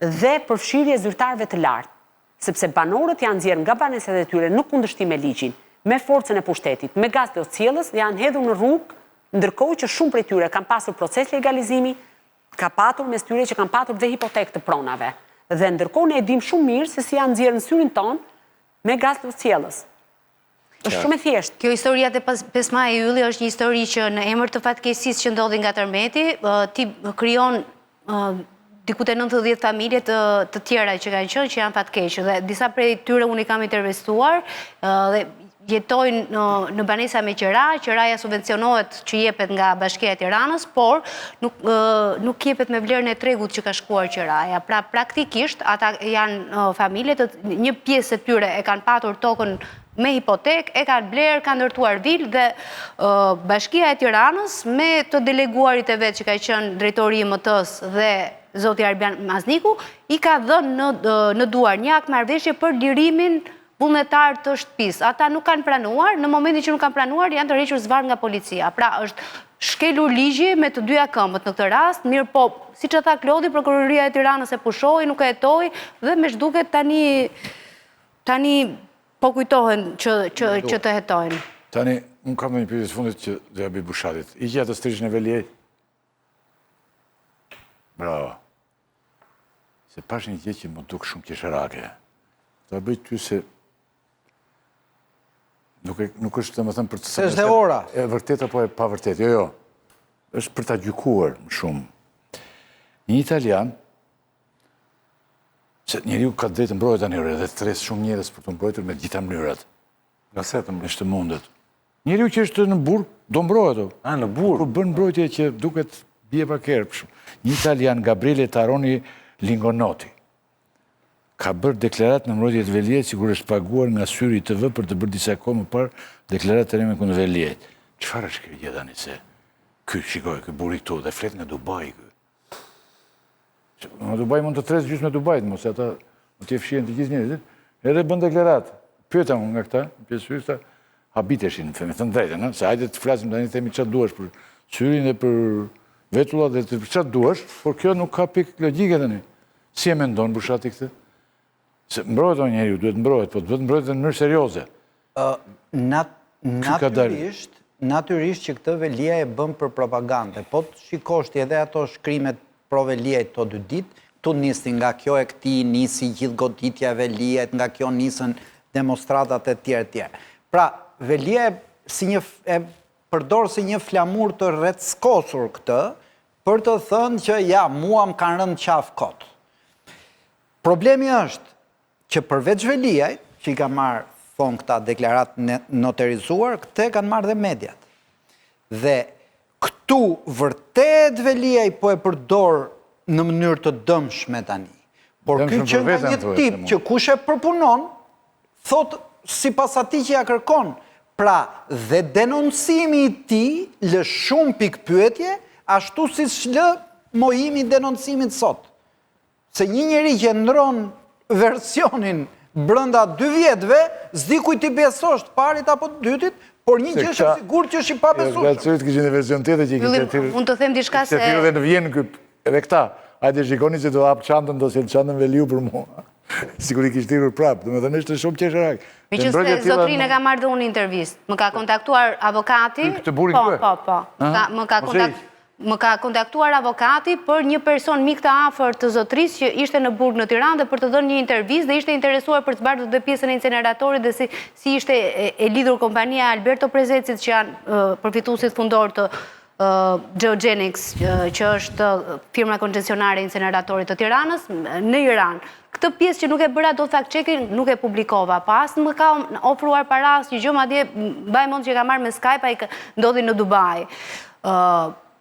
dhe përfshirje zyrtarëve të lartë. Sepse banorët janë nxjerrë nga banesat e tyre në kundërshtim me ligjin, me forcën e pushtetit, me gaz të ocjellës dhe janë hedhur në rrugë, ndërkohë që shumë prej tyre kanë pasur proces legalizimi, ka patur mes tyre që kanë patur dhe hipotekë të pronave. Dhe ndërkohë ne e dim shumë mirë se si janë nxjerrë në syrin ton me gaz të ocjellës. Është shumë e thjeshtë. Kjo historia të 5 maj e ylli është një histori që në emër të fatkeqësisë që ndodhi nga tërmeti, ti krijon diku te 90 familje të tjera që kanë qenë që janë fatkeqë dhe disa prej tyre unë i kam intervistuar dhe jetojnë në banesa me qëraja subvencionohet që jepet nga Bashkia e Tiranës, por nuk jepet me vlerën e tregut që ka shkuar qëraja. Pra praktikisht ata janë familje, një pjesë e tyre e kanë patur tokën me hipotek, e kanë blerë, kanë ndërtuar vilë dhe Bashkia e Tiranës me të deleguarit e vetë që ka qenë drejtori i MT-s dhe zoti Arbian Mazniku, i ka dhënë në duar një akt marrëveshje për lirimin vullnetar të shtëpisë. Ata nuk kanë pranuar, në momentin që nuk kanë pranuar, janë të rrequr zvarr nga policia. Pra është shkelur ligji me të dyja këmbët në këtë rast, mirë po, siç e tha Klodi, Prokuroria e Tiranës e pushoi, nuk e hetoi dhe me ç'duket tani po kujtohen që të hetojnë. Tani, unë kam në një pyetje të fundit që dhe ja bëj Bushatit. I që atë strishën e Veliej? Bravo. Se pash një gjë që më duk shumë qesharake. Ta bëj ty se nuk është të më thëmë për të... Se është dhe ora. E vërtet apo e pa vërtet, jo. është për ta gjykuar më shumë. Një italian, se njeriu ka drejtë të mbrojë tani dhe stres shumë njerëz për të mbrojtur me gjitha mënyrat. Nga se të Është të mundet. Njeriu që është në burg do mbrohet. në burg. Kur bën mbrojtje që duket bie pa kerp. Një italian, Gabriele Taroni Lingonotti, ka bërë deklarat në mbrojtje të Veliejt, sikur është paguar nga Syri TV për të bërë disa kohë më parë deklarat të reme kundër Veliejt. Çfarë është kjo gjë tani se ky shikoj, ky burri këtu dhe flet nga Dubai ky. Në Dubai mund të tresë gjysmë me Dubajt, mos ata mund t'i fshihen të gjithë njerëzit, edhe bën deklarat. Pyeta unë nga këta, pjesë hyrësta, habiteshin, me thënë drejtën, se hajde të flasim tani themi çfarë duash për Syrin dhe për vetullat dhe të çfarë duash, por kjo nuk ka pikë logjike tani. Si e mendon Bushati këtë? Se mbrohet o njeriu, duhet mbrohet, po duhet mbrohet në mënyrë serioze. Natyrisht që këtë Velia e bën për propagandë, po të shikosh ti edhe ato shkrimet pro Veliejt të 2 ditë, tu nisi nga kjo e këti, nisi gjithë goditja e Veliejt, nga kjo nisën demonstratat e tjerë. Pra, Velia e përdor si një flamur të rretskosur këtë, për të thënë që ja, mua më kanë rënë qafë kotë. Problemi është që përveç Veliejt, që i ka marrë, thonë këta deklarat noterizuar, këte kanë marrë dhe mediat. Dhe këtu vërtet Veliej po e përdor në mënyrë të dëmshme tani. Por ky që nga një tip që kush e përpunon, thot si pas ati që ja kërkon. Pra, dhe denoncimi i ti lë shumë pikpyetje, ashtu si shlë mojimi denoncimit sot. Se një njeri që ndron versionin brënda 2 vjetëve, zdi kuj t'i besosht parit apo të dytit, por një që është sigur që është i pa besushëm. Nga cërit këshin e version tjetër që i kështë tjirë. Unë të them diçka se... Këtë dhe në vjenë edhe këta. Ajde shikoni që të hapë qantën do s'jelë qantën Veliu për mua. Sigur i kishtë tirur prapë, dhe me dhe nështë shumë qesharak. Me që se zotrin e ka marrë dhe unë intervist. Më ka kontaktuar avokati... Këtë burin kërë? Po. Më ka kontaktuar avokati për një person mik të afër të zotris që ishte në burg në Tiranë dhe për të dhënë një intervist dhe ishte interesuar për të zbardhur dhe pjesën e inceneratorit dhe si ishte e lidhur kompania Alberto Prezecit që janë përfituesit fundor të Geogenics, që është firma koncesionare e inceneratorit të Tiranës në Iran. Këtë pjesë që nuk e bëra dot fact checking nuk e publikova, pas më ka ofruar para asnjë gjë, madje mbaj mend që ka marrë me Skype, ai ndodhi në Dubai.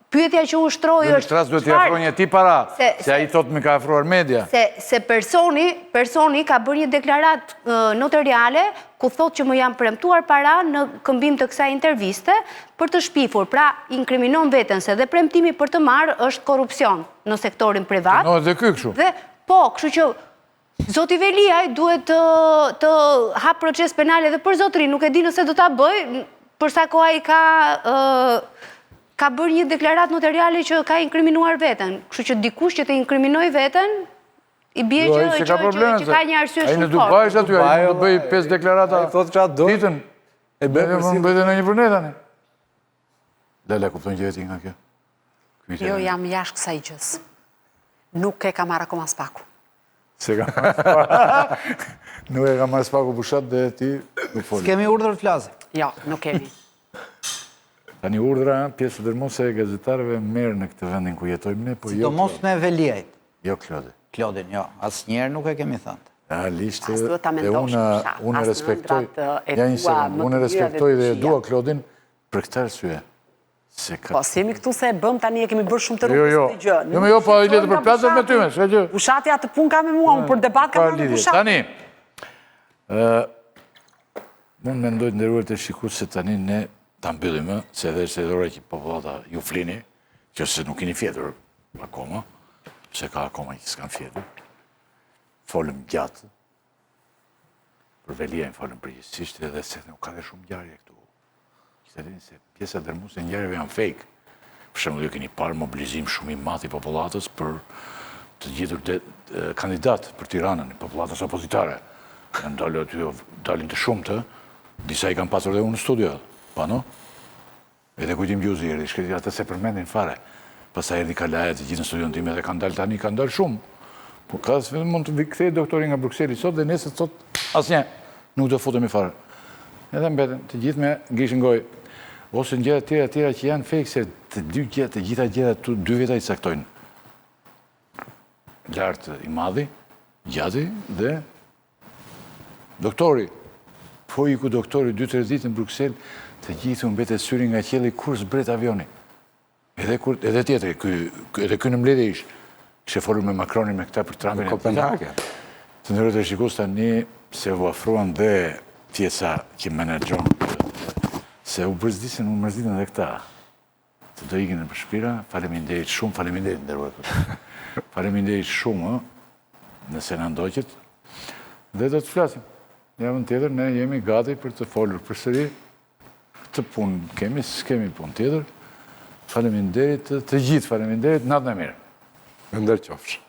Pyetja që u shtroi është... Në shtras duhet t'i afroj një ti para, se a i thot me ka afruar media. Se personi ka bërë një deklarat notariale ku thot që më janë premtuar para në këmbim të kësaj interviste për të shpifur. Pra, inkriminon veten se dhe premtimi për të marrë është korupcion në sektorin privat. No, dhe ky kështu. Po, kështu që Zoti Veliaj duhet të hap proces penal edhe për zotrin. Nuk e di nëse do ta bëj, përsa koha i ka bërë një deklarat notariale që ka inkriminuar veten. Kështu që dikush që të inkriminoj veten, i bie që ka një arsye shumë fort. Ai në Dubai është aty, ai mund të bëj 5 deklarata. Ai thotë çfarë do. Ditën. E bëjmë për bëjë në një vërtet tani. Lele, kupton gjë ti nga kjo? Jo, jam jashtë kësaj gjës. Nuk e ka marrë akoma spaku. Se ka marrë spaku. Nuk e ka marrë spaku Bushat dhe ti nuk foli. S'kemi urdhër të flasim. Jo, nuk kemi. Tani urdhra, pjesë dërmuese e gazetarëve merr në këtë vendin ku jetojmë ne, po jo. Sidomos me Veliejt. Jo Klodi. Klodin, jo. Asnjëherë nuk e kemi thënë. Realisht, As duhet ta mendosh unë respektoj, unë respektoj dhe dua Klodin për këtë arsye. Po, si jemi këtu se e bëm tani e kemi bërë shumë të rrugës të gjë. Jo, po i letë për plazër me ty me, shka gjë. Bushati atë pun ka me mua, unë për debat ka me Bushati. Tani, mund me ndojtë ndërruar të shikur se tani ne ta mbyllim, se edhe se dhore që popullata ju flini, që se nuk keni fjetur akoma, se ka akoma që s'kan fjetur, folëm gjatë, për Veliajn folëm përgjithsisht edhe se nuk ka dhe shumë gjarje këtu. Që të rinë se pjesa dërmuese e ngjarjeve janë fake. Për shembull, ju keni parë mobilizim shumë i madh i popullatës për të gjetur kandidat për Tiranën, popullatës opozitare. Kanë dalë aty, dalin të shumtë, disa i kanë pasur dhe unë në studio. Pano? Edhe kujtim gjuzi erdi, shkreti atë se përmendin fare. Pastaj erdi Kalaja, të gjithë në studion time dhe kanë dalë tani, kanë dalë shumë. Po ka se mund të kthejë doktori nga Brukseli sot dhe nesër sot asnjë nuk do futemi fare. Edhe mbeten të gjithë me gishin gojë. Ose në gjëra tjera që janë fake, se të gjitha gjërat dy veta i saktojnë. Lartë i madhi, gjati dhe doktori. Po i ku doktori 2-3 ditë në Bruksel, të gjithë mbetet syri nga qielli kur zbret avioni. Edhe tjetër, edhe ky në mbledhje ishte. Kishte folur me Macronin, me këta për Trumpin. Në Kopenhagen. Të ndërrojtë e shikus tani se u afruan dhe pjesa që menaxhon, se u bërzdisin, u mërzitën dhe këta. Të do ikin në për shpira, faleminderit shumë, faleminderit ndërrojtë. Faleminderit shumë, nëse në ndoqët, dhe do të flasim. Javën tjetër, ne jemi gati për të folur për sëri, të punë kemi, s'kemi punë tjetër. Faleminderit të gjithë, faleminderit, natën e mirë. Ndërqofsh.